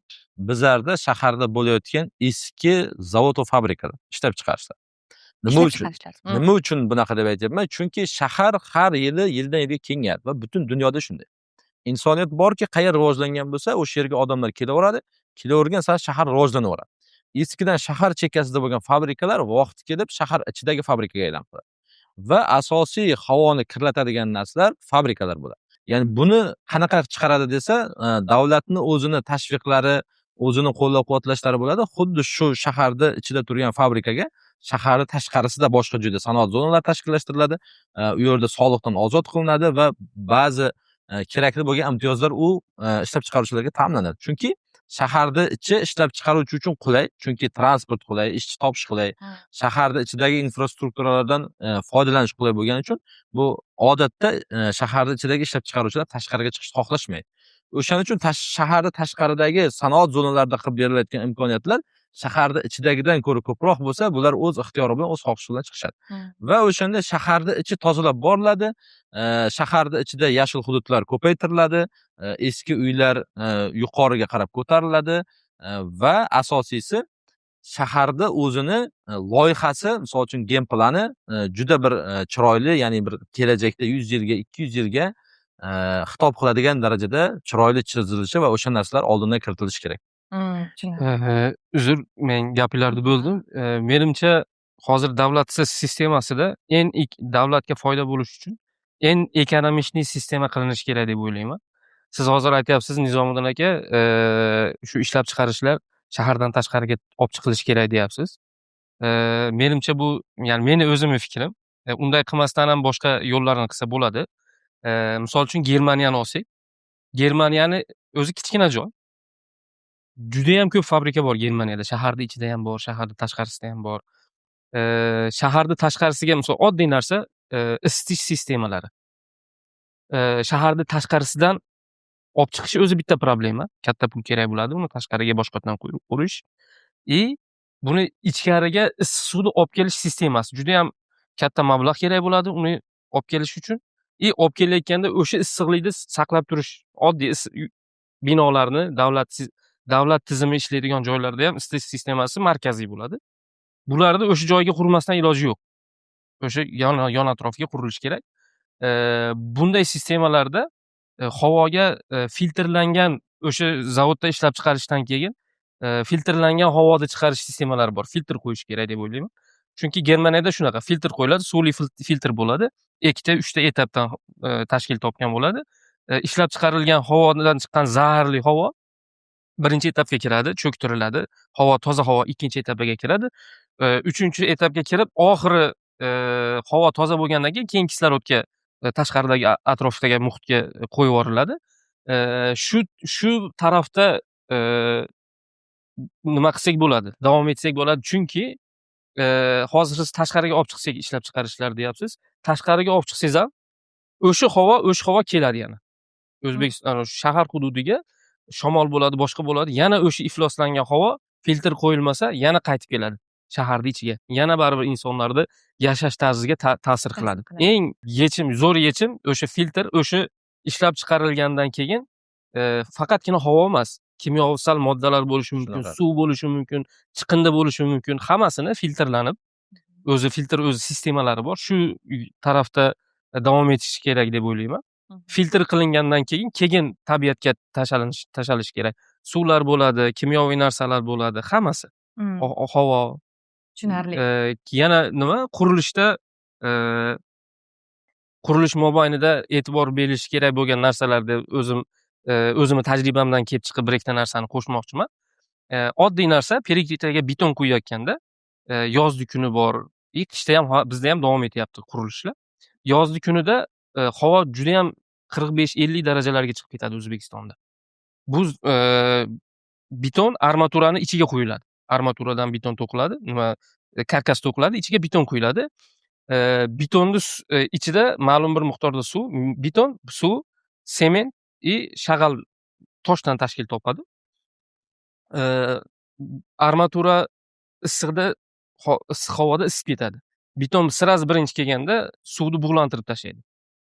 bizlarda shaharda bo'layotgan eski zavod va fabrikalar ishlab chiqarishlar. Nima uchun bunaqa deb aytyapman? Chunki shahar har yili yildan yilga kengayadi va butun dunyoda shunday. Insoniyat borki, qayer rivojlangan bo'lsa, o'sha yerga odamlar kelaveradi. Kelavergan sari shahar rivojlanaveradi. Eskidan shahar chekkasida bo'lgan fabrikalar vaqti kelib shahar ichidagi fabrikaga aylanib qoladi. Va asosiy havoni kirlatadigan narsalar fabrikalar bo'ladi. Ya'ni buni qanaqa chiqaradi desa, davlatni o'zini tashviqlari, o'zini qo'llab-quvvatlashlari bo'ladi. Xuddi shu shaharda ichida turgan fabrikaga shaharning tashqarisida boshqa joyda sanoat zonalari tashkillashtiriladi. U yerda soliqdan ozod qilinadi va ba'zi, kerakli bo'lgan imtiyozlar u, ishlab chiqaruvchilarga ta'minlanadi. Chunki shaharda ichi ishlab chiqaruvchi uchun qulay, chunki transport qulay, ishchi topish qulay, shaharda ichidagi infrastrukturalardan, foydalanish qulay bo'lgani uchun bu odatda, shaharda ichidagi ishlab chiqaruvchilar tashqariga chiqishni xohlashmaydi. O'shaning uchun shaharda tashqaridagi sanoat zonalarida qilib berilayotgan imkoniyatlar shaharda ichidagidan ko'ra ko'proq bo'lsa, bular o'z ixtiyori bilan, o'z xohishi bilan chiqishadi. Va o'shanda shaharda ichi tozalab boriladi, shaharda ichida yashil hududlar ko'paytiriladi, eski uylar, yuqoriga qarab ko'tariladi, va asosiysi shaharda o'zini loyihasi, misol uchun game plani juda bir chiroyli, ya'ni bir kelajakda 100 yilga, 200 yilga xitob qiladigan darajada chiroyli chizilishi va o'sha narsalar oldindan kiritilishi kerak. Tushunarli. Uzr, men gapinglarni bo'ldim. Menimcha hozir davlat sistemasida davlatga foyda bo'lishi uchun eng ekonomичный sistema qilinishi kerak deb o'ylayman. Siz hozir aytyapsiz, Nizomiddin aka, shu ishlab chiqarishlar shahardan tashqariga olib chiqilishi kerak deyapsiz. Menimcha bu, ya'ni meni o'zimning fikrim. Unday qilmasdan ham boshqa yo'llarni qilsa bo'ladi. Misol uchun Germaniyani olsak, Germaniyani o'zi kichkina joy. Judayam ko'p fabrika bor Germaniyada. Shaharda ichida ham bor, shaharda tashqarisida ham bor. Shaharda tashqarisiga misol oddiy narsa, isitish sistemalari. Shaharda tashqarisidan olib chiqish o'zi bitta problema. Katta pul kerak bo'ladi, uni tashqariga boshqatdan qurish. Buni ichkariga issiq suvni olib kelish sistemasi juda ham katta mablag' kerak bo'ladi uni olib kelish uchun. Olib kelayotganda o'sha issiqlikni saqlab turish, oddiy binolarni davlat tizimi ishlaydigan joylarda ham isitish sistemasi markaziy bo'ladi. Bularni o'sha joyga qurmasdan iloji yo'q. O'sha yon atrofga qurilishi kerak. Bunday sistemalarda havoga filtrlangan, o'sha zavodda ishlab chiqarishdan keyin filtrlangan havoda chiqarish sistemalari bor. Filtr qo'yish kerak deb o'ylayman. Chunki Germaniyada shunaqa filtr qo'yiladi, suvli filtr bo'ladi. 2-3 etapdan tashkil topgan bo'ladi. Ishlab chiqarilgan havodan chiqqan zaharli havo birinchi etapga kiradi, cho'ktiriladi. Toza havo ikkinchi etapiga kiradi. Uchinchi etapga kirib, oxiri havo toza bo'lgandan keyin kislorodga, tashqaridagi atrofdagi muhitga qo'yib yuboriladi. Shu tarafda nima qilsak bo'ladi, davom etsak bo'ladi. Chunki hozir siz tashqariga olib chiqsak ishlab chiqarishlar deyapsiz. Tashqariga olib chiqsangiz ham o'sha havo keladi yana. O'zbekiston shahar hududiga shamol bo'ladi, boshqa bo'ladi. Yana o'sha ifloslangan havo filtr qo'yilmasa yana qaytib keladi shaharning ichiga. Yana baribir insonlarning yashash tarziga ta'sir qiladi. Eng zo'r yechim o'sha filtr, o'sha ishlab chiqarilgandan keyin faqatgina havo emas, kimyosal moddalar bo'lishi mumkin, suv bo'lishi mumkin, chiqindi bo'lishi mumkin, hammasini filtrlanib, o'zi sistemalari bor. Shu tarafda davom etishi kerak deb o'ylayman. Filtr qilingandan keyin tabiatga tashalishi kerak. Suvlar bo'ladi, kimyoviy narsalar bo'ladi, hammasi. Havo. Tushunarli. Yana nima? Qurilish mobaynida e'tibor berish kerak bo'lgan narsalarda o'zimni tajribamdan kelib chiqib bir ikkita narsani qo'shmoqchiman. Oddiy narsa, periklitaga beton quyayotganda yozgi kuni bor, qishda ham bizda ham davom etyapti qurilishlar. Yozgi kunida havo juda ham 45-50 darajalarga chiqib ketadi O'zbekistonda. Bu beton armaturani ichiga quyiladi. Armaturadan beton to'qiladi, karkas to'qiladi, ichiga beton quyiladi. Betonni ichida ma'lum bir miqdorda beton, suv, sement shag'al toshdan tashkil topadi. Armatura issiq havoda isib ketadi. Beton sirasi birinchi kelganda suvni bug'lantirib tashlaydi.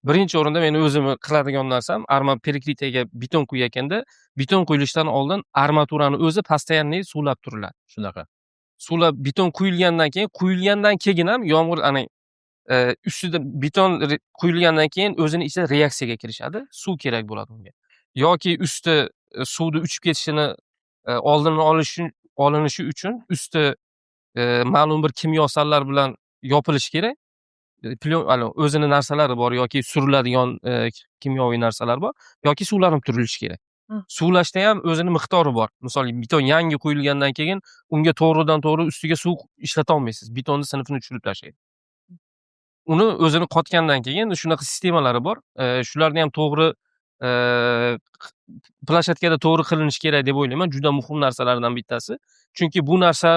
Birinchi o'rinda meni o'zim qiladigan narsam, periklitaga beton quyayotganda, beton quyilishidan oldin armaturani o'zi постоянно suvlab turiladi. Shunaqa. Suvlab beton quyilgandan keyin ham yomg'ir ustida beton quyilgandan keyin o'zini ichida reaksiyaga kirishadi. Suv kerak bo'ladi unga. Yoki usti suvni uchib ketishini oldini olinishi uchun usti ma'lum bir kimyosallar bilan yopilishi kerak. O'zini narsalari bor yoki suriladigan kimyoviy narsalar bor yoki suvlanib turilishi kerak. Suvlashda ham o'zini miqdori bor. Misol beton yangi quyilgandan keyin unga to'g'ridan-to'g'ri ustiga suv ishlata olmaysiz. Betonni sinfini tushirib tashlaydi. Uni o'zini qotgandan keyin shunaqa sistemalari bor. Shularni ham to'g'ri plashatkada to'g'ri qilinishi kerak deb o'ylayman. Juda muhim narsalardan bittasi. Chunki bu narsa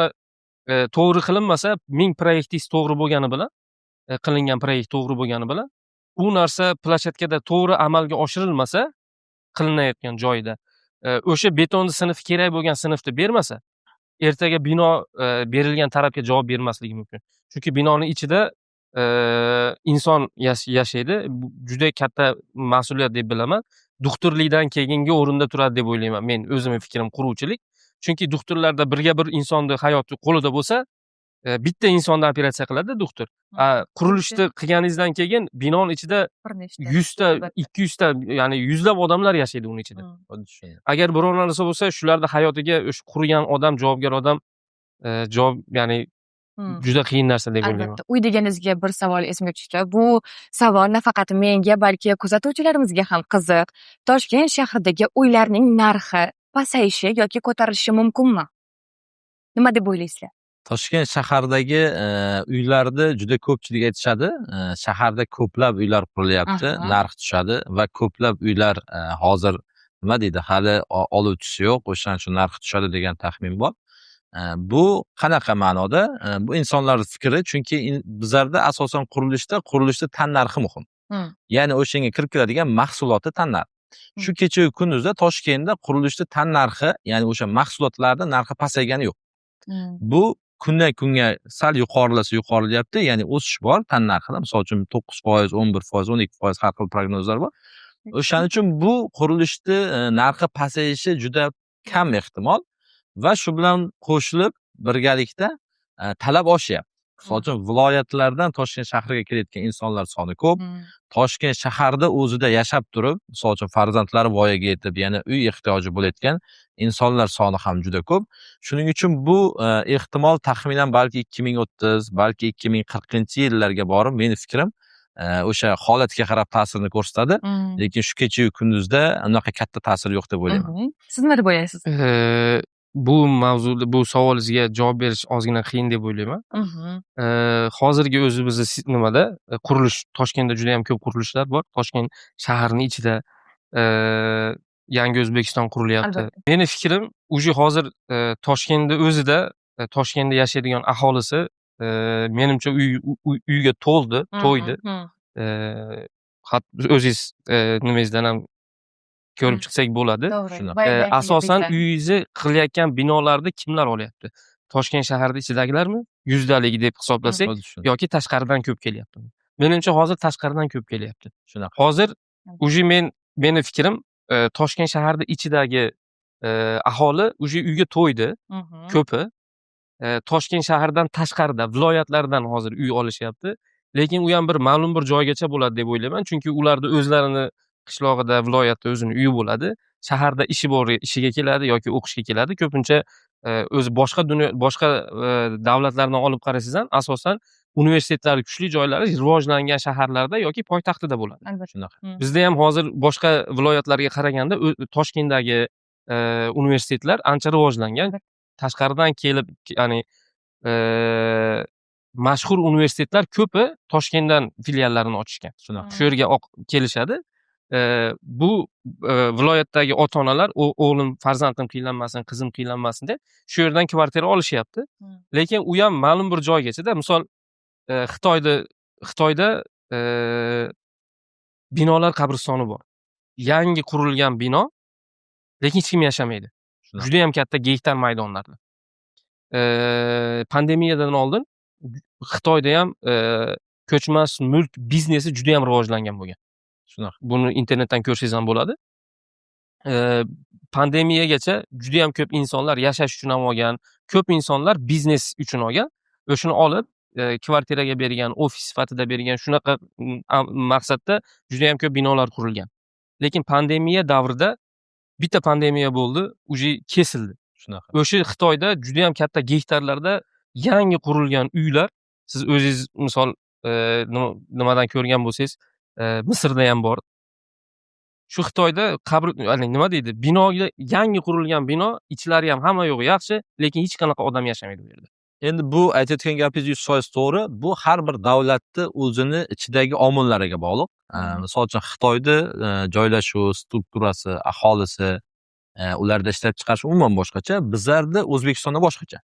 to'g'ri qilinmasa, ming proyektingiz to'g'ri bo'lgani bilan, qilingan proyekt to'g'ri bo'lgani bilan, bu narsa plashatkada to'g'ri amalga oshirilmasa, qilinayotgan joyida o'sha betonni sinfi kerak bo'lgan sinfni bermasa, ertaga bino berilgan tarafga javob bermasligi mumkin. Chunki binoning ichida inson yashaydi. Juda katta mas'uliyat deb bilaman. Doktorlikdan keyingi o'rinda turadi deb o'ylayman. Men o'zimning fikrim quruvchilik. Chunki doktorlarda birga bir insonni hayoti qo'lida bo'lsa, bitta insonni operatsiya qiladi doktor. Qurilishni qilganingizdan keyin binoni ichida bir nechta 100 ta, 200 ta, ya'ni yuzlab odamlar yashaydi uning ichida. Xuddi shunday. Agar biror narsa bo'lsa, shularni hayotiga o'sha qurigan odam, javobgar odam ya'ni juda qiyin narsa deb o'ylayman. Albatta. Uy deganingizga bir savol esimga tushdi. Bu savol nafaqat menga, balki kuzatuvchilarimizga ham qiziq. Toshkent shahridagi uylarning narxi pasayishi yoki ko'tarilishi mumkinmi? Nima deb o'ylaysizlar? Toshkent shahardagi uylarni juda ko'pchilik aytishadi. Shaharda ko'plab uylar qurilyapti, Aha. narx tushadi va ko'plab uylar hozir nima deydi, hali oluvchisi yo'q, o'shaning uchun narxi tushadi degan taxmin bor. Bu qanaqa ma'noda? Bu insonlar fikri, chunki bizlarda asosan qurilishda tan narxi muhim. Ya'ni o'shanga kirib keladigan mahsulotni tan narxi. Shu kecha kunduzda Toshkentda qurilishda tan narxi, ya'ni o'sha mahsulotlarning narxi pasaygani yo'q. Bu kundan kunga sal yuqorilayapti, ya'ni o'sish bor tan narxida. Misol uchun 9%, 11%, 12% har xil prognozlar bor. O'shaning uchun bu qurilishni narxi pasayishi juda kam ehtimol va shu bilan qo'shilib birgalikda talab oshyapti. Misol uchun viloyatlardan Toshkent shahriga kelayotgan insonlar soni ko'p. Toshkent shaharda o'zida yashab turib, misol uchun farzandlari voyaga yetib, yana uy ehtiyoji bo'layotgan insonlar soni ham juda ko'p. Shuning uchun bu ehtimol taxminan balki 2030, balki 2040-yillarga borib, meni fikrim o'sha holatga qarab ta'sirini ko'rsatadi. Lekin shu kecha kunduzda unaqa katta ta'sir yo'q deb o'ylayman. Siz nima deb o'ylaysiz? Bu mavzuda, bu savolingizga javob berish ozgina qiyin deb o'ylayman. Hozirgi o'zimizni nimada qurilish, Toshkentda juda ham ko'p qurilishlar bor. Toshkent shaharining ichida Yangi O'zbekiston qurilyapti. Albatta. Meni fikrim, uje hozir Toshkentda o'zida, Toshkentda yashaydigan aholisi menimcha uyga to'ydi. O'zingiz nimangizdan ham ko'rib chiqsak bo'ladi. To'g'ri. Asosan uyingizni qilayotgan binolarni kimlar olyapti? Toshkent shaharida ichidagilarmi? Yuzdaligi deb hisoblasak, yoki tashqaridan ko'p kelyaptimi? Menimcha hozir tashqaridan ko'p kelyapti. Shunaqa. Hozir uje meni fikrim, Toshkent shaharida ichidagi aholi uje uyga to'ydi, ko'pi. Toshkent shaharidan tashqarida, viloyatlardan hozir uy olishyapti. Lekin u ham bir ma'lum bir joygacha bo'ladi deb o'ylayman, chunki ularda o'zlarini qishlog'ida, viloyatda o'zini uyi bo'ladi. Shaharda ishi bor, ishiga keladi yoki o'qishga keladi. Ko'pincha o'zi boshqa davlatlardan olib qarasangiz ham asosan universitetlar kuchli joylari rivojlangan shaharlarda yoki poytaxtida bo'ladi. Shunaqa. Bizda ham hozir boshqa viloyatlarga qaraganda Toshkentdagi universitetlar ancha rivojlangan. Tashqaridan kelib, ya'ni mashhur universitetlar ko'pi Toshkentdan filiallarini ochishgan. Shunaqa. Shu yerga kelishadi. Bu viloyatdagi ota-onalar o'g'lim, farzandim qiynalmasin, qizim qiynalmasin deb shu yerdan kvartira olishyapti. Lekin u ham ma'lum bir joygacha-da. Misol Xitoyda binolar qabristoni bor. Yangi qurilgan bino, lekin hech kim yashamaydi. Juda ham katta gektar maydonlarda. Pandemiyadan oldin Xitoyda ham ko'chmas mulk biznesi juda ham rivojlangan bo'lgan. Shunaqa. Buni internetdan ko'rsangiz ham bo'ladi. Pandemiyagacha juda ham ko'p insonlar yashash uchun ham olgan, ko'p insonlar biznes uchun olgan. O'shuni olib kvartiraga bergan, ofis sifatida bergan, shunaqa maqsadda juda ham ko'p binolar qurilgan. Lekin pandemiya davrida bitta pandemiya bo'ldi, uje kesildi. Shunaqa. O'sha Xitoyda juda ham katta gektarlarda yangi qurilgan uylar, siz o'zingiz misol nimadan ko'rgan bo'lsangiz, Misrda ham bor. Shu Xitoyda nima deydi? Binoga yangi qurilgan bino, ichlari ham hamma yo'q yaxshi, lekin hech qanaqa odam yashamaydi bu yerda. Endi bu aytayotgan gapingiz 100% to'g'ri. Bu har bir davlatni o'zini ichidagi omillariga bog'liq. Misol uchun Xitoyda joylashuv, strukturasi, aholisi, ularda ishlab chiqarish umuman boshqacha. Bizlarda O'zbekistonda boshqacha.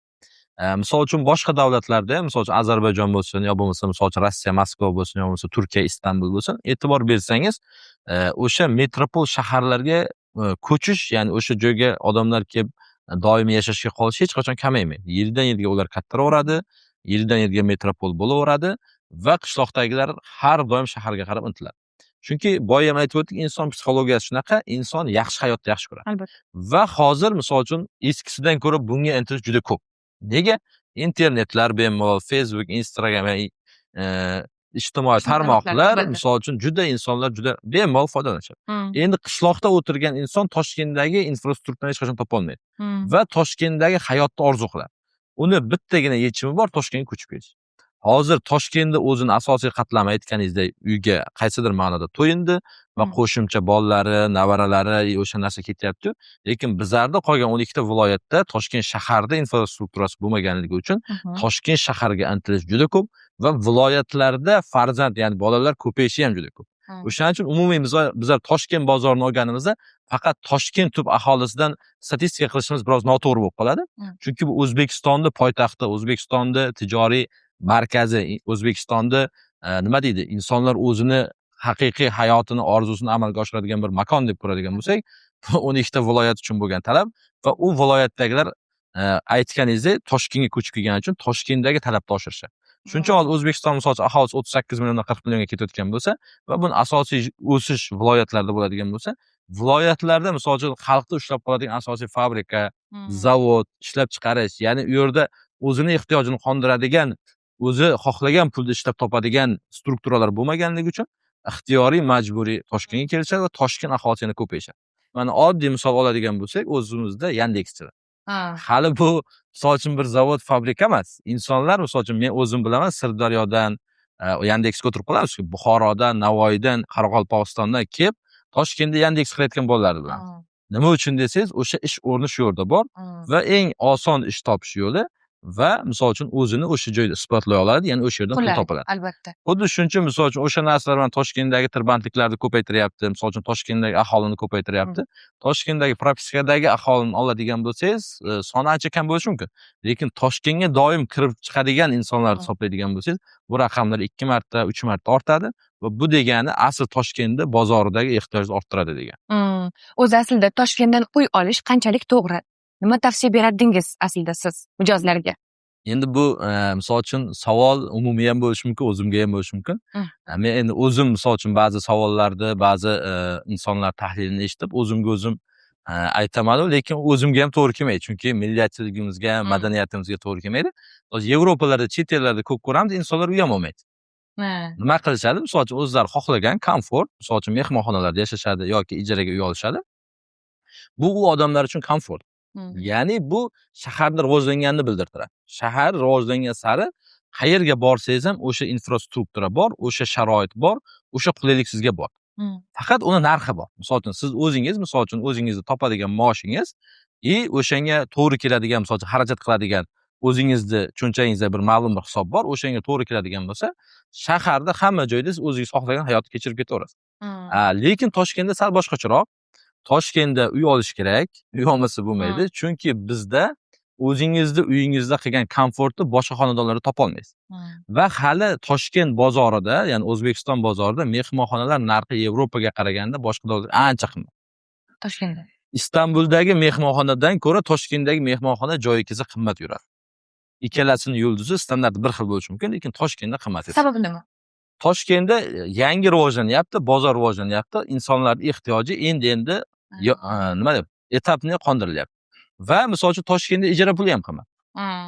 Misol uchun boshqa davlatlarda, misol uchun Ozarbayjon bo'lsin, yo bo'lmasa misol uchun Rossiya Moskva bo'lsin, yo bo'lmasa Turkiya Istanbul bo'lsin, e'tibor bersangiz, o'sha metropol shaharlarga ko'chish, ya'ni o'sha joyga odamlar kelib doimiy yashashga qolish hech qachon kamaymaydi. Yildan yilga ular kattaraveradi, yildan yilga metropol bo'laveradi va qishloqdagilar har doim shaharga qarab intiladi. Chunki boya ham aytib o'tdik, inson psixologiyasi shunaqa, inson yaxshi hayotni yaxshi ko'radi. Albatta. Va hozir misol uchun eskisidan ko'ra bunga intilish juda ko'p. Nega? Internetlar bemalol, Facebook, Instagram va ijtimoiy tarmoqlar albatta. misol uchun juda insonlar juda bemalol foydalanishadi. Endi qishloqda o'tirgan inson Toshkentdagi infrastrukturani hech qachon topolmaydi va Toshkentdagi hayotni orzu qiladi. Uni bittagina yechimi bor, Toshkentga ko'chib ketish. Hozir Toshkentda o'zini asosiy qatlami aytganingizdek uyga qaysidir ma'noda to'yindi va qo'shimcha bolalari, nevaralari o'sha narsa ketyapti. Lekin bizlarda qolgan 12 ta viloyatda Toshkent shaharda infrastrukturasi bo'lmaganligi uchun Toshkent shaharga intilish juda ko'p va viloyatlarda farzand, ya'ni bolalar ko'payishi ham juda ko'p. O'shaning uchun umumiy bizlar Toshkent bozorini olganimizda faqat Toshkent tub aholisidan statistika qilishimiz biroz noto'g'ri bo'lib qoladi. Chunki bu O'zbekistonning poytaxti, O'zbekistonning tijoriy markazi, O'zbekistonda nima deydi, insonlar o'zini haqiqiy hayotini, orzusini amalga oshiradigan bir makon deb ko'radigan bo'lsak, 12 ta viloyat uchun bo'lgan talab va u viloyatdagilar aytganingizdek Toshkentga ko'chib kelgani uchun Toshkentdagi talabni oshirishadi. Shuncha hozir O'zbekiston misol uchun aholisi 38 milliondan 40 millionga ketayotgan bo'lsa va buni asosiy o'sish viloyatlarda bo'ladigan bo'lsa, viloyatlarda misol uchun xalqni ushlab qoladigan asosiy fabrika, zavod, ishlab chiqarish, ya'ni u yerda o'zini ehtiyojini qondiradigan, o'zi xohlagan pulni ishlab topadigan strukturalar bo'lmaganligi uchun ixtiyoriy majburiy Toshkentga kelishadi va Toshkent aholisi yana ko'payishadi. Mana oddiy misol oladigan bo'lsak, o'zimizda Yandexchilar. Hali bu misol uchun bir zavod, fabrika emas. Insonlar misol uchun men o'zim bilaman Sirdaryodan Yandexga o'tirib qolamiz, Buxorodan, Navoiydan, Qoraqalpog'istondan kelib Toshkentda Yandex qilayotgan bolalarni bilamiz. Nima uchun desangiz, o'sha ish o'rni shu yerda bor va eng oson ish topish yo'li va misol uchun o'zini o'sha joyda isbotlay oladi, ya'ni o'sha yerdan pul topiladi. Albatta. Xuddi shuning uchun misol uchun o'sha narsalar bilan Toshkentdagi tirbandliklarni ko'paytiryapti, misol uchun Toshkentdagi aholini ko'paytiryapti. Toshkentdagi propiskadagi aholini oladigan bo'lsangiz, soni ancha kam bo'lishi mumkin. Lekin Toshkentga doim kirib chiqadigan insonlarni hisoblaydigan bo'lsangiz, bu raqamlar 2 marta, 3 marta ortadi va bu degani asl Toshkentda bozoridagi ehtiyojni orttiradi degani. O'zi aslida Toshkentdan uy olish qanchalik to'g'ri? Nima tavsiya beradingiz aslida siz mijozlarga? Endi bu misol uchun savol umumiy ham bo'lishi mumkin, o'zimga ham bo'lishi mumkin. Men endi o'zim misol uchun ba'zi savollarni, ba'zi insonlar tahlilini eshitib, o'zimga o'zim aytaman, lekin o'zimga ham to'g'ri kelmaydi. Chunki milliyatchiligimizga, madaniyatimizga to'g'ri kelmaydi. Hozir Yevropalarda, chet ellarda ko'p ko'ramiz, insonlar uy ham olmaydi. Nima qilishadi? Misol uchun o'zlari xohlagan komfort, misol uchun mehmonxonalarda yashashadi yoki ijaraga uy olishadi. Bu u odamlar uchun komfort. Ya'ni bu shaharda rivojlanganini bildiradi. Shahar rivojlangan sari qayerga borsangiz ham o'sha infrastruktura bor, o'sha sharoit bor, o'sha qulaylik sizga bor. Faqat uni narxi bor. Misol uchun siz o'zingiz, misol uchun o'zingizni topadigan maoshingiz o'shanga to'g'ri keladigan, misol uchun xarajat qiladigan o'zingizni cho'nchagingizda bir ma'lum bir hisob bor, o'shanga to'g'ri keladigan bo'lsa, shaharda hamma joyda siz o'zingiz xohlagan hayotni kechirib ketaverasiz. Lekin Toshkentda sal boshqacharoq. Toshkentda uy olish kerak, uy olmasa bo'lmaydi. Chunki bizda o'zingizning uyingizda qilgan komfortni boshqa xonadonlarda topa olmaysiz. Va hali Toshkent bozorida, ya'ni O'zbekiston bozorida mehmonxonalar narxi Yevropaga qaraganda boshqa davlatlar ancha qimmat. Toshkentda. Istanbuldagi mehmonxonadan ko'ra Toshkentdagi mehmonxona joyingiz qimmat yuradi. Ikkalasini yulduzi standart bir xil bo'lishi mumkin, lekin Toshkentda qimmat. Sababi nima? Toshkentda yangi rivojlanyapti, bozor rivojlanyapti, insonlarning ehtiyoji endi nima deb etapni qondirilyapti. Va misol uchun Toshkentda ijara puli ham qimmat.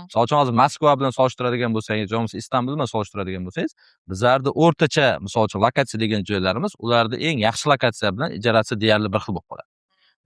Misol uchun hozir Moskva bilan solishtiradigan bo'lsangiz, yoki Istanbul bilan solishtiradigan bo'lsangiz, bizlarda o'rtacha misol uchun lokatsiya degan joylarimiz, ularda eng yaxshi lokatsiya bilan ijarasi deyarli bir xil bo'lib qoladi.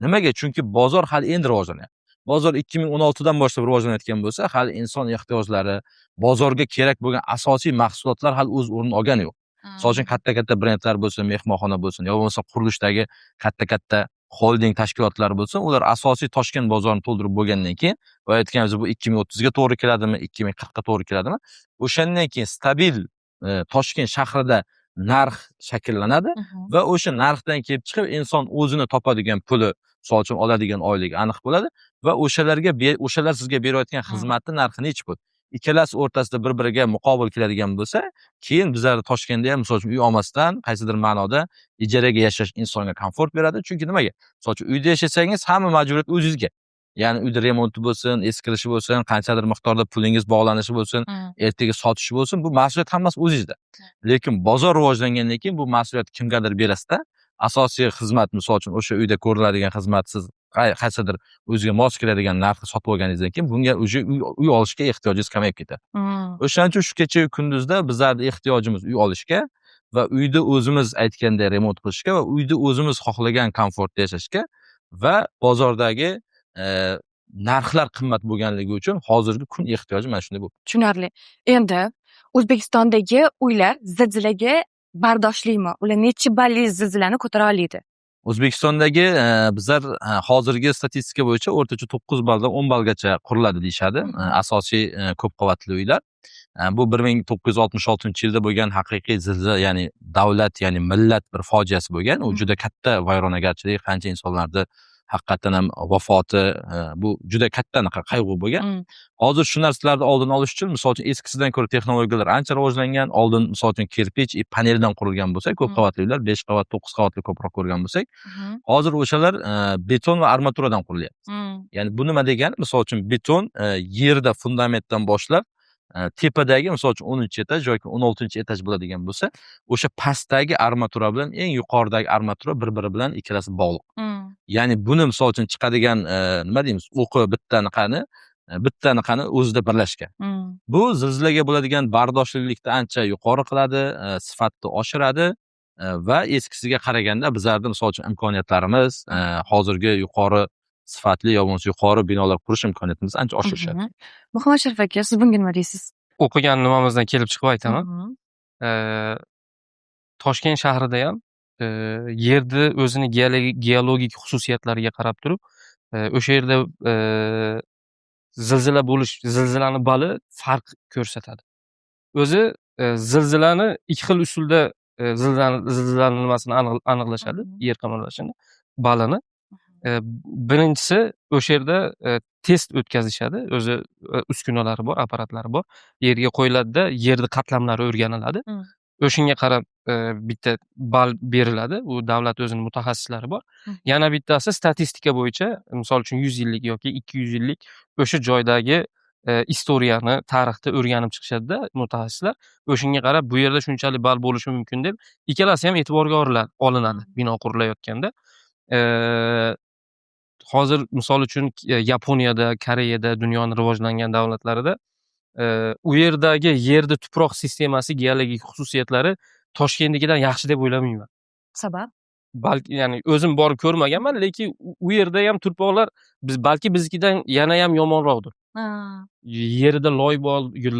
Nimaga? Chunki bozor hali endi rivojlanyapti. Bozor 2016 dan boshlab rivojlanayotgan bo'lsa, hali inson ehtiyojlari, bozorga kerak bo'lgan asosiy mahsulotlar hali o'z o'rnini olgani yo'q. Misol uchun katta-katta brendlar bo'lsin, mehmonxona bo'lsin, yoki bo'lmasa qurilishdagi katta-katta holding tashkilotlari bo'lsin, ular asosiy Toshkent bozorini to'ldirib bo'lgandan keyin, va aytganimiz bu 2030 ga to'g'ri keladimi, 2040 ga to'g'ri keladimi? O'shandan keyin stabil Toshkent shahrida narx shakllanadi va o'sha narxdan kelib chiqib inson o'zini topadigan puli, misol uchun oladigan oyligi aniq bo'ladi va o'shalar sizga berayotgan xizmatning narxi nechi pul? Ikkalasi o'rtasida bir-biriga muqobil keladigan bo'lsa, keyin bizlar Toshkentda ham misol uchun uy olmasdan qaysidir ma'noda ijaraga yashash insonga komfort beradi. Chunki nimaga? Misol uchun uyda yashasangiz hamma majburiyat o'zingizga. Ya'ni uyda remonti bo'lsin, eskirishi bo'lsin, qanchadir miqdorda pulingiz bog'lanishi bo'lsin, ertaga sotishi bo'lsin, bu mas'uliyat hammasi o'zingizda. Lekin bozor rivojlangandan keyin bu mas'uliyatni kimgadir berasizda, asosiy xizmat, misol uchun o'sha uyda ko'riladigan xizmat siz qaysidir o'ziga mos keladigan narxda sotib olganingizdan keyin bunga уже uy olishga ehtiyojingiz kamayib ketadi. O'shaning uchun shu kecha-yu kunduzda bizlarni ehtiyojimiz uy olishga va uyda o'zimiz aytganday remont qilishga va uyda o'zimiz xohlagan komfortda yashashga va bozordagi narxlar qimmat bo'lganligi uchun hozirgi kun ehtiyoji mana shunday bo'ldi. Tushunarli. Endi O'zbekistondagi uylar zilzilaga bardoshlimi? Ular necha balli zilzilani ko'tara oladi? O'zbekistondagi bizlar hozirgi statistika bo'yicha o'rtacha 9 balldan 10 ballgacha quriladi deyishadi. Asosiy ko'p qavatli uylar. Bu 1966-yilda bo'lgan haqiqiy zilzila, ya'ni davlat, ya'ni millat bir fojiasi bo'lgan. U juda katta vayronagarchilik, qancha insonlarni haqiqatan ham vafoti, bu juda katta qayg'u bo'lgan. Hozir shu narsalarni oldini olish uchun, misol uchun eskisidan ko'ra texnologiyalar ancha rivojlangan. Oldin misol uchun kirpich, paneldan qurilgan bo'lsa, ko'p qavatli uylar 5 qavat, 9 qavatli ko'proq ko'rgan bo'lsak, hozir o'shalar beton va armaturadan qurilyapti. Ya'ni bu nima degani? Misol uchun beton yerda fundamentdan boshlab tepadagi misol uchun 10-etaj yoki 16-etaj bo'ladigan bo'lsa, o'sha pastdagi armatura bilan eng yuqoridagi armatura bir-biri bilan ikkalasi bog'liq. Ya'ni buni misol uchun chiqadigan nima deymiz, o'qi bittani qani o'zida birlashgan. Bu zilzilaga bo'ladigan bardoshlilikni ancha yuqori qiladi, sifatni oshiradi va eskisiga qaraganda bizlarda misol uchun imkoniyatlarimiz hozirgi yuqori sifatli yo bo'lmasa yuqori binolar qurish imkoniyatimiz ancha oshirishadi. Muhammad Sharif aka, siz bunga nima deysiz? O'qigan nimamizdan kelib chiqib aytaman. Toshkent shahrida ham yerni o'zini geologik xususiyatlariga qarab turib, o'sha yerda zilzilani bali farq ko'rsatadi. O'zi zilzilani ikki xil usulda zilzilani nimasini aniqlashadi, yer qimirlashini, balini. Birinchisi o'sha yerda test o'tkazishadi. O'zi uskunalari bor, apparatlari bor. Yerga qo'yiladi-da, yerni qatlamlari o'rganiladi. O'shunga qarab bitta ball beriladi. U davlat o'zining mutaxassislari bor. Yana bittasi statistika bo'yicha, misol uchun 100 yillik yoki 200 yillik o'sha joydagi istoriyani, tarixni o'rganib chiqishadi-da mutaxassislar. O'shunga qarab bu yerda shunchalik ball bo'lishi mumkin deb ikkalasi ham e'tiborga olinadi bino qurilayotganda. Hozir misol uchun Yaponiyada, Koreyada, dunyoning rivojlangan davlatlarida u yerdagi yerni tuproq sistemasi, geologik xususiyatlari Toshkentnikidan yaxshi deb o'ylamayman. Sabab? Balki, ya'ni o'zim borib ko'rmaganman, lekin u yerda ham tuproqlar balki biznikidan yana ham yomonroqdir. Yerida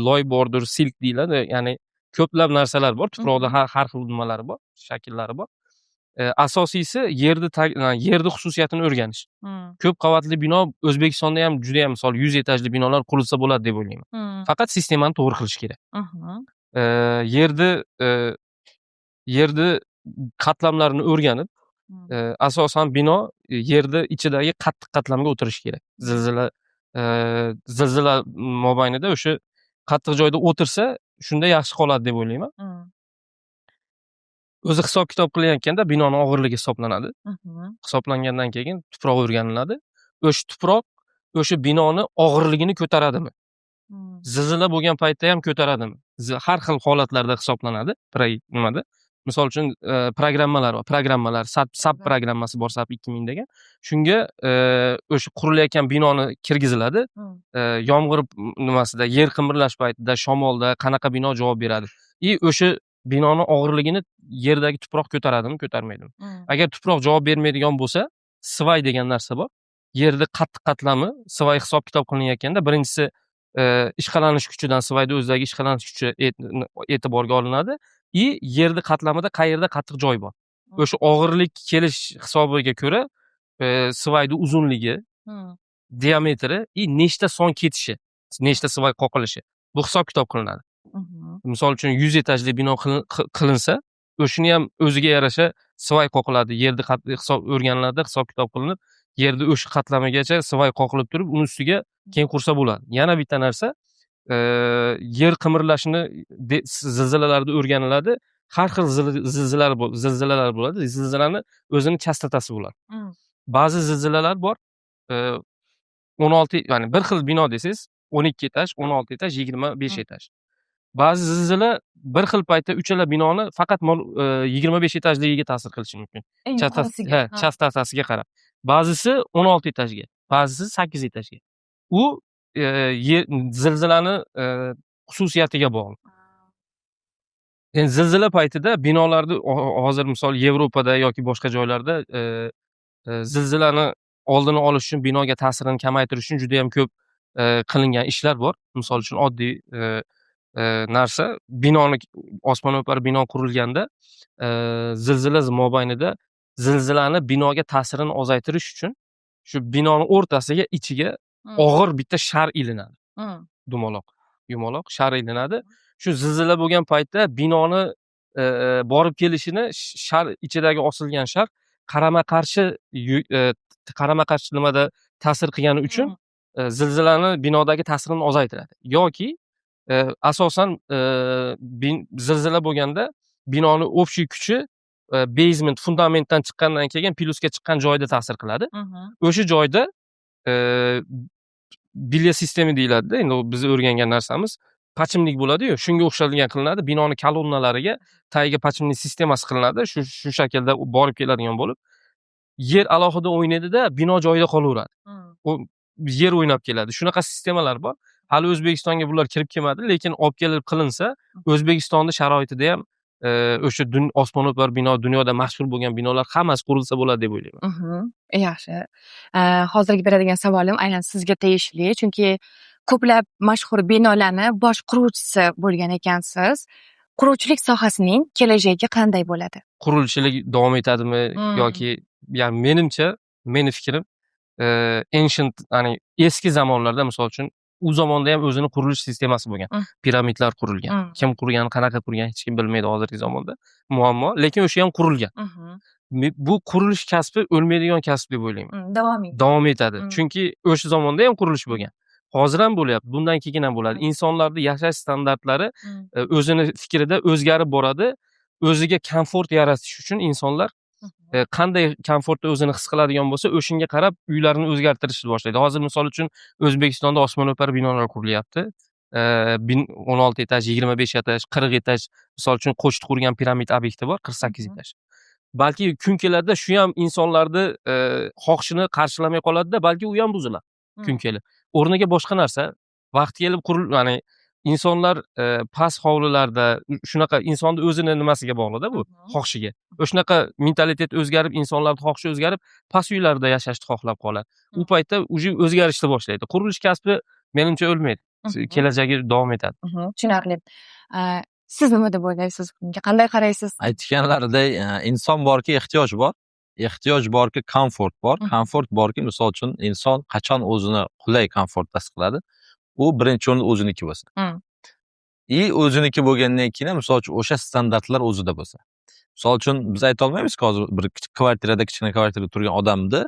loy bordir, silk deyiladi, ya'ni ko'plab narsalar bor, tuproqda har xil nimalar bor, shakllari bor. Asosiysi yerni xususiyatini o'rganish. Ko'p qavatli bino O'zbekistonda ham juda ham misol 100 etajli binolar qurilsa bo'ladi deb o'ylayman. Faqat sistemani to'g'ri qilish kerak. Yerni qatlamlarini o'rganib, asosan bino yerni ichidagi qattiq qatlamga o'tirish kerak. Zilzila mobaynida o'sha qattiq joyda o'tirsa, shunda yaxshi qoladi deb o'ylayman. O'zi hisob kitob qilayotganda binoning og'irligi hisoblanadi. Hisoblangandan keyin tuproq o'rganiladi. O'sha tuproq o'sha binoni og'irligini ko'taradimi? Zilzila bo'lgan paytda ham ko'taradimi? Har xil holatlarda hisoblanadi. Nimada? Misol uchun programmalar bor. SAP programmasi bor, SAP 2000 degan. Shunga o'sha qurilayotgan binoni kirgiziladi. Yomg'ir nimasida, yer qimirlash paytida, shamolda qanaqa bino javob beradi? O'sha binoni og'irligini yerdagi tuproq ko'taradimi, ko'tarmaydimi? Agar tuproq javob bermaydigan bo'lsa, svay degan narsa bor. Yerni qattiq qatlami svay hisob kitob qilinayotganda birinchisi ishqalanish kuchidan, svayda o'zidagi ishqalanish kuchi e'tiborga olinadi. Yerni qatlamida qayerda qattiq joy bor. O'sha og'irlik kelish hisobiga ko'ra svayda uzunligi, diametri, nechta son ketishi, nechta svay qoqilishi bu hisob kitob qilinadi. Misol uchun 100 etajli bino qilinsa, o'shini ham o'ziga yarasha svay qoqiladi, yerni hisob o'rganiladi, hisob kitob qilinib, yerni o'sha qatlamigacha svay qoqilib turib, uni ustiga keyin qursa bo'ladi. Yana bitta narsa, yer qimirlashini zilzilalarda o'rganiladi. Har xil zilzilalar bo'ladi. Zilzilani o'zini chastotasi bo'ladi. Ba'zi zilzilalar bor, 16 ya'ni bir xil bino desangiz 12 etaj, 16 etaj, 25 etaj. Ba'zi zilzila bir xil paytda uchala binoni faqat 25 etajligiga ta'sir qilishi mumkin. Eng yuqorisiga. Chastasiga qarab. Ba'zisi 16 etajga, ba'zisi 8 etajga. U zilzilani xususiyatiga bog'liq. Endi zilzila paytida binolarda hozir misol Yevropada yoki boshqa joylarda zilzilani oldini olish uchun binoga ta'sirini kamaytirish uchun juda ham ko'p qilingan ishlar bor. Misol uchun oddiy narsa binoni osmono'par bino qurilganda zilzila mobaynida zilzilani binoga ta'sirini ozaytirish uchun shu binoni o'rtasiga ichiga og'ir bitta shar ilinadi. Yumaloq shar ilinadi. Shu zilzila bo'lgan paytda binoni borib kelishini shar ichidagi osilgan shar qarama-qarshi nimada ta'sir qilgani uchun zilzilani binodagi ta'sirini ozaytiradi. Yoki asosan zilzila bo'lganda binoni общий kuchi basement fundamentdan chiqqandan keyin plyusga chiqqan joyda ta'sir qiladi. O'sha joyda bilya sistemi deyiladi-da. Endi biz o'rgangan narsamiz pachimlik bo'ladi-yu, shunga o'xshatilgan qilinadi. Binoni kolonnalariga tagiga pachimlik sistemasi qilinadi. Shu shaklda borib keladigan bo'lib, yer alohida o'ynaydi-da, bino joyida qolaveradi. U yer o'ynab keladi. Shunaqa sistemalar bor. Hali O'zbekistonga bular kirib kelmadi, lekin olib kelib qilinsa, O'zbekistonda sharoitida ham o'sha osmono'par bino, dunyoda mashhur bo'lgan binolar hammasi qurilsa bo'ladi deb o'ylayman. Yaxshi. Hozirgi beradigan savolim aynan sizga tegishli, chunki ko'plab mashhur binolarni bosh quruvchisi bo'lgan ekansiz. Quruvchilik sohasining kelajagi qanday bo'ladi? Qurilishchilik davom etadimi yoki ya'ni menimcha, meni fikrim ancient, ya'ni eski zamonlarda misol uchun u zamonda ham o'zini qurilish sistemasi bo'lgan. Piramidlar qurilgan. Kim qurgan, qanaqa qurgan hech kim bilmaydi hozirgi zamonda. Muammo, lekin o'sha ham qurilgan. Bu qurilish kasbi o'lmaydigan kasb deb o'ylayman. Davom etadi. Chunki o'sha zamonda ham qurilish bo'lgan. Hozir ham bo'lyapti, bundan keyin ham bo'ladi. Insonlarning yashash standartlari o'zini fikrida o'zgarib boradi. O'ziga komfort yaratish uchun insonlar qanday komfortda o'zini his qiladigan bo'lsa, o'shanga qarab uylarini o'zgartirishni boshlaydi. Hozir misol uchun O'zbekistonda osmono'par binolar qurilyapti. 16 etaj, 25 etaj, 40 etaj, misol uchun qo'shti qurgan piramid obyekti bor, 48 etaj. Balki kun kelarda shu ham insonlarni xohishini qarshilamay qoladi-da, balki u ham buziladi kun kelib. O'rniga boshqa narsa vaqt kelib ya'ni insonlar past hovlilarda shunaqa insonni o'zini nimasiga bog'liq-da bu, xohishiga. O'shanaqa mentalitet o'zgarib, insonlarning xohishi o'zgarib, past uylarda yashashni xohlab qoladi. U paytda uje o'zgarishni boshlaydi. Qurilish kasbi menimcha o'lmaydi. Kelajagi davom etadi. Tushunarli. Siz nima deb o'ylaysiz? Bunga qanday qaraysiz? Aytganlaridek, inson borki ehtiyoj bor. Ehtiyoj borki komfort bor. Komfort borki, misol uchun inson qachon o'zini qulay komfortda his qiladi, u birinchi o'rinda o'ziniki bo'lsa. O'ziniki bo'lgandan keyin misol uchun o'sha standartlar o'zida bo'lsa. Misol uchun biz ayta olmaymiz-ku, hozir bir kichkina kvartirada turgan odamni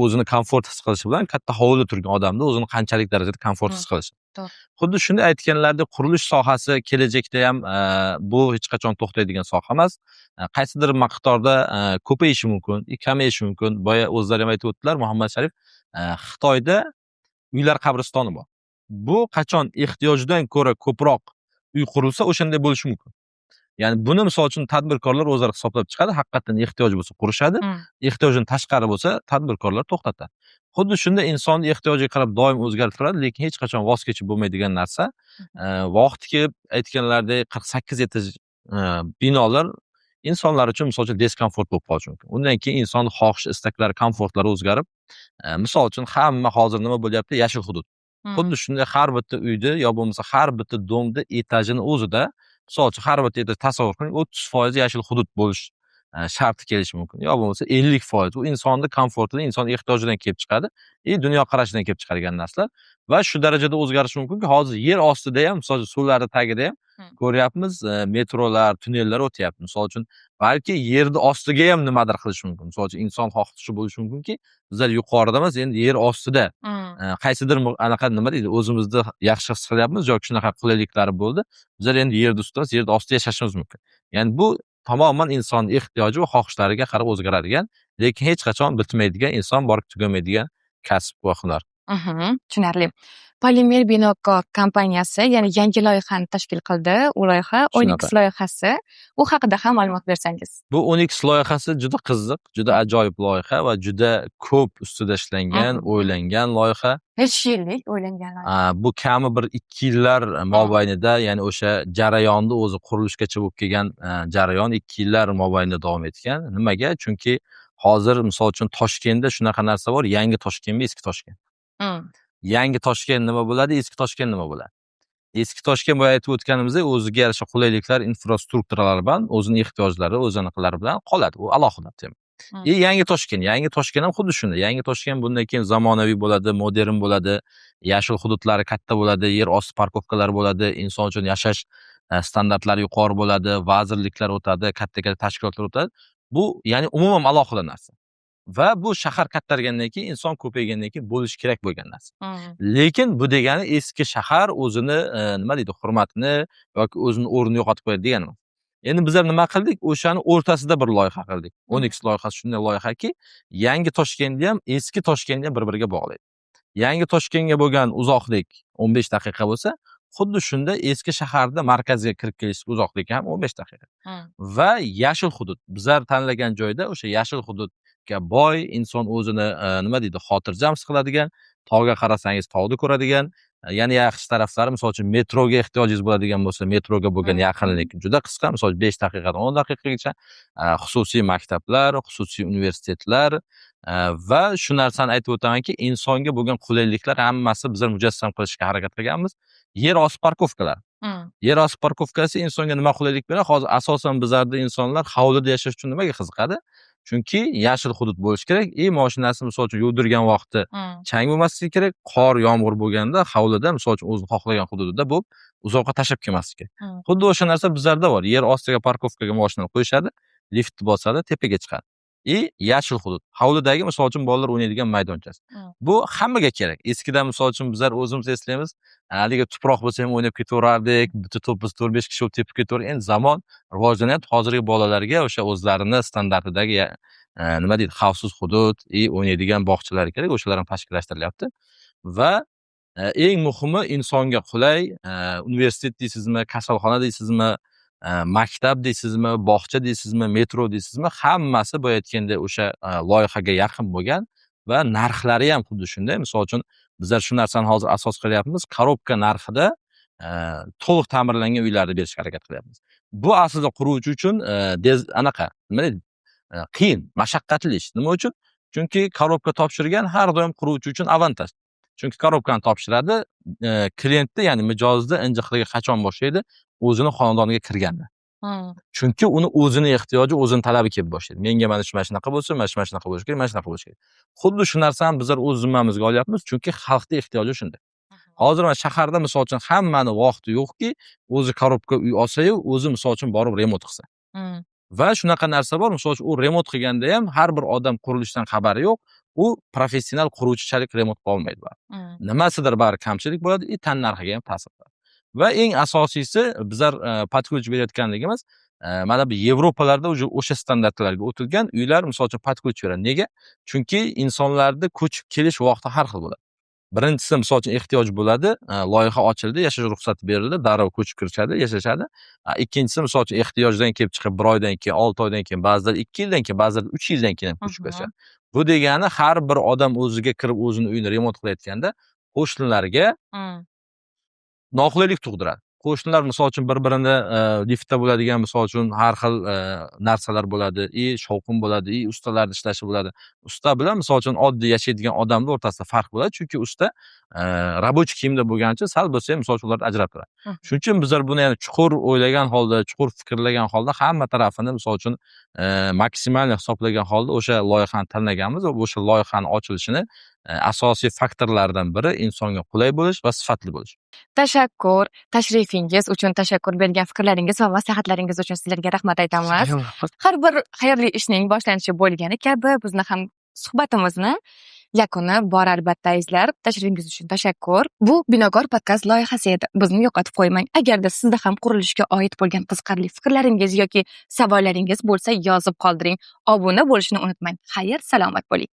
o'zini komfort his qilishi bilan katta hovlida turgan odamni o'zini qanchalik darajada komfort his qilishi. Xuddi shunday aytganlaridek, qurilish sohasi kelajakda ham bu hech qachon to'xtaydigan soha emas. Qaysidir miqdorda ko'payishi mumkin, kamayishi mumkin. Boya o'zlari ham aytib o'tdilar, Muhammad Sharif, Xitoyda uylar qabristoni bor. Bu qachon ehtiyojdan ko'ra ko'proq uy qurilsa, o'shanday bo'lishi mumkin. Ya'ni buni misol uchun tadbirkorlar o'zlari hisoblab chiqadi, haqiqatan ehtiyoj bo'lsa qurishadi, ehtiyojdan tashqari bo'lsa tadbirkorlar to'xtatadi. Xuddi shunda insonning ehtiyojiga qarab doim o'zgarib turadi, lekin hech qachon voz kechib bo'lmaydigan narsa. Vaqti kelib aytganlaridek 48 etaj binolar insonlar uchun misol uchun diskomfort bo'lib qolishi mumkin. Undan keyin insonning xohish, istaklari, komfortlari o'zgarib, misol uchun hamma hozir nima bo'lyapti? Yashil hudud. Xuddi shunday har bitta uyda yo bo'lmasa har bitta domda etajini o'zida, misol uchun har bitta etaj tasavvur qiling, 30% yashil hudud bo'lish sharti kelishi mumkin. Yo bo'lmasa 50%. U insonning komfortidan, inson ehtiyojidan kelib chiqadi, dunyoqarashidan kelib chiqargan narsalar va shu darajada o'zgarishi mumkinki, hozir yer ostida ham, misol uchun suvlarning tagida ham ko'ryapmiz, metrolar, tunnellar o'tyapti. Misol uchun balki yerni ostiga ham nimadir qilish mumkin. Misol uchun inson xohishi bo'lishi mumkinki, bizlar yuqorida emas, endi yer ostida qaysidir anaqa nima deydi, o'zimizni yaxshi his qilyapmiz yoki shunaqa qulayliklari bo'ldi. Bizlar endi yerda ustimiz, yerda ostida yashashimiz mumkin. Ya'ni bu tamoman insonning ehtiyoji va xohishlariga qarab o'zgaradigan, lekin hech qachon bitmaydigan, inson borib tugamaydigan kasb va hunar. Tushunarli. Polimer Binokor kompaniyasi yana yangi loyihani tashkil qildi. U loyiha Onyx Shunaqa. loyihasi. U haqida ham ma'lumot bersangiz. Bu Onyx loyihasi juda qiziq, juda ajoyib loyiha va juda ko'p ustida ishlangan, o'ylangan loyiha. Necha yillik o'ylangan loyiha? Bu kami bir 2 yillar mobaynida, ya'ni o'sha jarayonni o'zi qurilishgacha bo'lib kelgan jarayon 2 yillar mobaynida davom etgan. Nimaga? Chunki hozir misol uchun Toshkentda shunaqa narsa bor, yangi Toshkentmi, eski Toshkent. Yangi Toshkent nima bo'ladi, eski Toshkent nima bo'ladi? Eski Toshkent boya aytib o'tganimizdek, o'ziga yarasha qulayliklar, infrastrukturalar bilan, o'zining ehtiyojlari, o'ziniqlari bilan qoladi. U alohida tema. Yangi Toshkent ham xuddi shunday. Yangi Toshkent bundan keyin zamonaviy bo'ladi, modern bo'ladi, yashil hududlari katta bo'ladi, yer osti parkovkalari bo'ladi, inson uchun yashash standartlari yuqori bo'ladi, vazirliklar o'tadi, katta-katta tashkilotlar o'tadi. Bu ya'ni umuman alohida narsa. Va bu shahar kattargandan keyin, inson ko'paygandan keyin bo'lishi kerak bo'lgan narsa. Lekin bu degani eski shahar o'zini nima deydi, hurmatini yoki o'zini o'rnini yo'qotib qo'yadi degani emas. Endi bizlar nima qildik? O'shani o'rtasida bir loyiha qildik. Onyx loyihasi shunday loyihaki, yangi Toshkentni ham, eski Toshkentni ham bir-biriga bog'laydi. Yangi Toshkentga bo'lgan uzoqlik 15 daqiqa bo'lsa, xuddi shunda eski shaharda markazga kirib kelishga uzoqlik ham 15 daqiqa. Va yashil hudud. Bizlar tanlagan joyda o'sha yashil hududga boy, inson o'zini nima deydi, xotirjam his qiladigan, tog'ga qarasangiz tog'ni ko'radigan, yana yaxshi taraflari, misol uchun metroga ehtiyojingiz bo'ladigan bo'lsa, metroga bo'lgan yaqinlik juda qisqa, misol 5 daqiqadan 10 daqiqagacha, xususiy maktablar, xususiy universitetlar va shu narsani aytib o'tamanki, insonga bo'lgan qulayliklar hammasi bizlar mujassam qilishga harakat qilganmiz. Yer osti parkovkalar. Yer osti parkovkasi insonga nima qulaylik beradi? Hozir asosan bizlarda insonlar hovlida yashash uchun nimaga qiziqadi? Chunki yashil hudud bo'lishi kerak. Mashinasi misol uchun yurdirgan vaqtda chang bo'lmasligi kerak. Qor, yomg'ir bo'lganda hovlida misol uchun o'zi xohlagan hududida bo'lib, uzoqqa tashlab kelmasligi kerak. Xuddi o'sha narsa bizlarda bor. Yer ostiga parkovkaga mashinani qo'yishadi, lift bosadi, tepaga chiqadi. Yashil hudud. Hovlidagi misol uchun bolalar o'ynaydigan maydonchasi. Bu hammaga kerak. Eskida misol uchun bizlar o'zimiz eslaymiz, haligi tuproq bo'lsa ham o'ynab ketaverardik, bitta to'p 4-5 kishi tepib ketaverdik. Endi zamon rivojlanyapti. Hozirgi bolalarga o'sha o'zlarini standartidagi nima deydi, xavfsiz hudud, o'ynaydigan bog'chalar kerak, o'shalar ham tashkillashtirilyapti. Va eng muhimi insonga qulay, universitet deysizmi, kasalxona deysizmi, maktab deysizmi, bog'cha deysizmi, metro deysizmi, hammasi bu aytganda o'sha loyihaga yaqin bo'lgan va narxlari ham xuddi shunday. Misol uchun bizlar shu narsani hozir asos qilyapmiz. Korobka narxida to'liq ta'mirlangan uylarni berishga harakat qilyapmiz. Bu aslida quruvchi uchun anaqa, nima deydi? Qiyin, mashaqqatli ish. Nima uchun? Chunki korobka topshirgan har doim quruvchi uchun avantaj. Chunki korobkani topshiradi, klientda, ya'ni mijozda injiqligi qachon boshlaydi? O'zini xonadoniga kirganda. Chunki uni o'zini ehtiyoji, o'zini talabi kelib boshlaydi. Menga mana shunaqa bo'lsa, mana shunaqa bo'lishi kerak, mana shunaqa bo'lishi kerak. Xuddi shu narsani bizlar o'z zimmamizga olyapmiz, chunki xalqning ehtiyoji shunday. Hozir mana shaharda misol uchun hammani vaqti yo'qki, o'zi korobka uy olsa-yu, o'zi misol uchun borib remont qilsa. Va shunaqa narsa bor, misol uchun u remont qilganda ham har bir odam qurilishdan xabari yo'q, u professional quruvchichalik remont qila olmaydi. Nimasidir bari kamchilik bo'ladi, tannarxiga ham ta'sir qiladi. Va eng asosiysi bizlar podключ berayotganligimiz, mana bu Yevropalarda o'sha standartlarga o'tilgan uylar misol uchun podключ beradi. Nega? Chunki insonlarda ko'chib kelish vaqti har xil bo'ladi. Birinchisi misol uchun ehtiyoj bo'ladi, loyiha ochildi, yashash ruxsati berildi, darrov ko'chib kirishadi, yashashadi. Ikkinchisi misol uchun ehtiyojdan kelib chiqib 1 oydan keyin, 6 oydan keyin, ba'zilar 2 yildan keyin, ba'zilar 3 yildan keyin ham ko'chib kirishadi. Bu degani har bir odam o'ziga kirib o'zini uyini remont qilayotganda qo'shnilarga noqulaylik tug'diradi. Qo'shnilar misol uchun bir-birini liftda bo'ladigan misol uchun har xil narsalar bo'ladi, shovqin bo'ladi, ustalarning ishlashi bo'ladi. Usta bilan misol uchun oddiy yashaydigan odamning o'rtasida farq bo'ladi, chunki usta rabochiy kiyimda bo'lgani uchun sal bo'lsa ham misol uchun ularni ajratib turadi. Shuning uchun bizlar buni yana chuqur o'ylagan holda, chuqur fikrlagan holda hamma tarafini misol uchun maksimal hisoblagan holda o'sha loyihani tanlaganmiz va o'sha loyihaning ochilishini asosiy faktorlardan biri insonga qulay bo'lish va sifatli bo'lish. Tashakkur, tashrifingiz uchun tashakkur, bergan fikrlaringiz va maslahatlaringiz uchun sizlarga rahmat aytamiz. Har bir xayrli ishning boshlanishi bo'lgani kabi bizni ham suhbatimizni yakuni bor albatta izlar. Tashrifingiz uchun tashakkur. Bu Binokor podkast loyihasi edi. Bizni yo'qotib qo'ymang. Agarda sizda ham qurilishga oid bo'lgan qiziqarli fikrlaringiz yoki savollaringiz bo'lsa, yozib qoldiring. Obuna bo'lishni unutmang. Xayr, salomat bo'ling.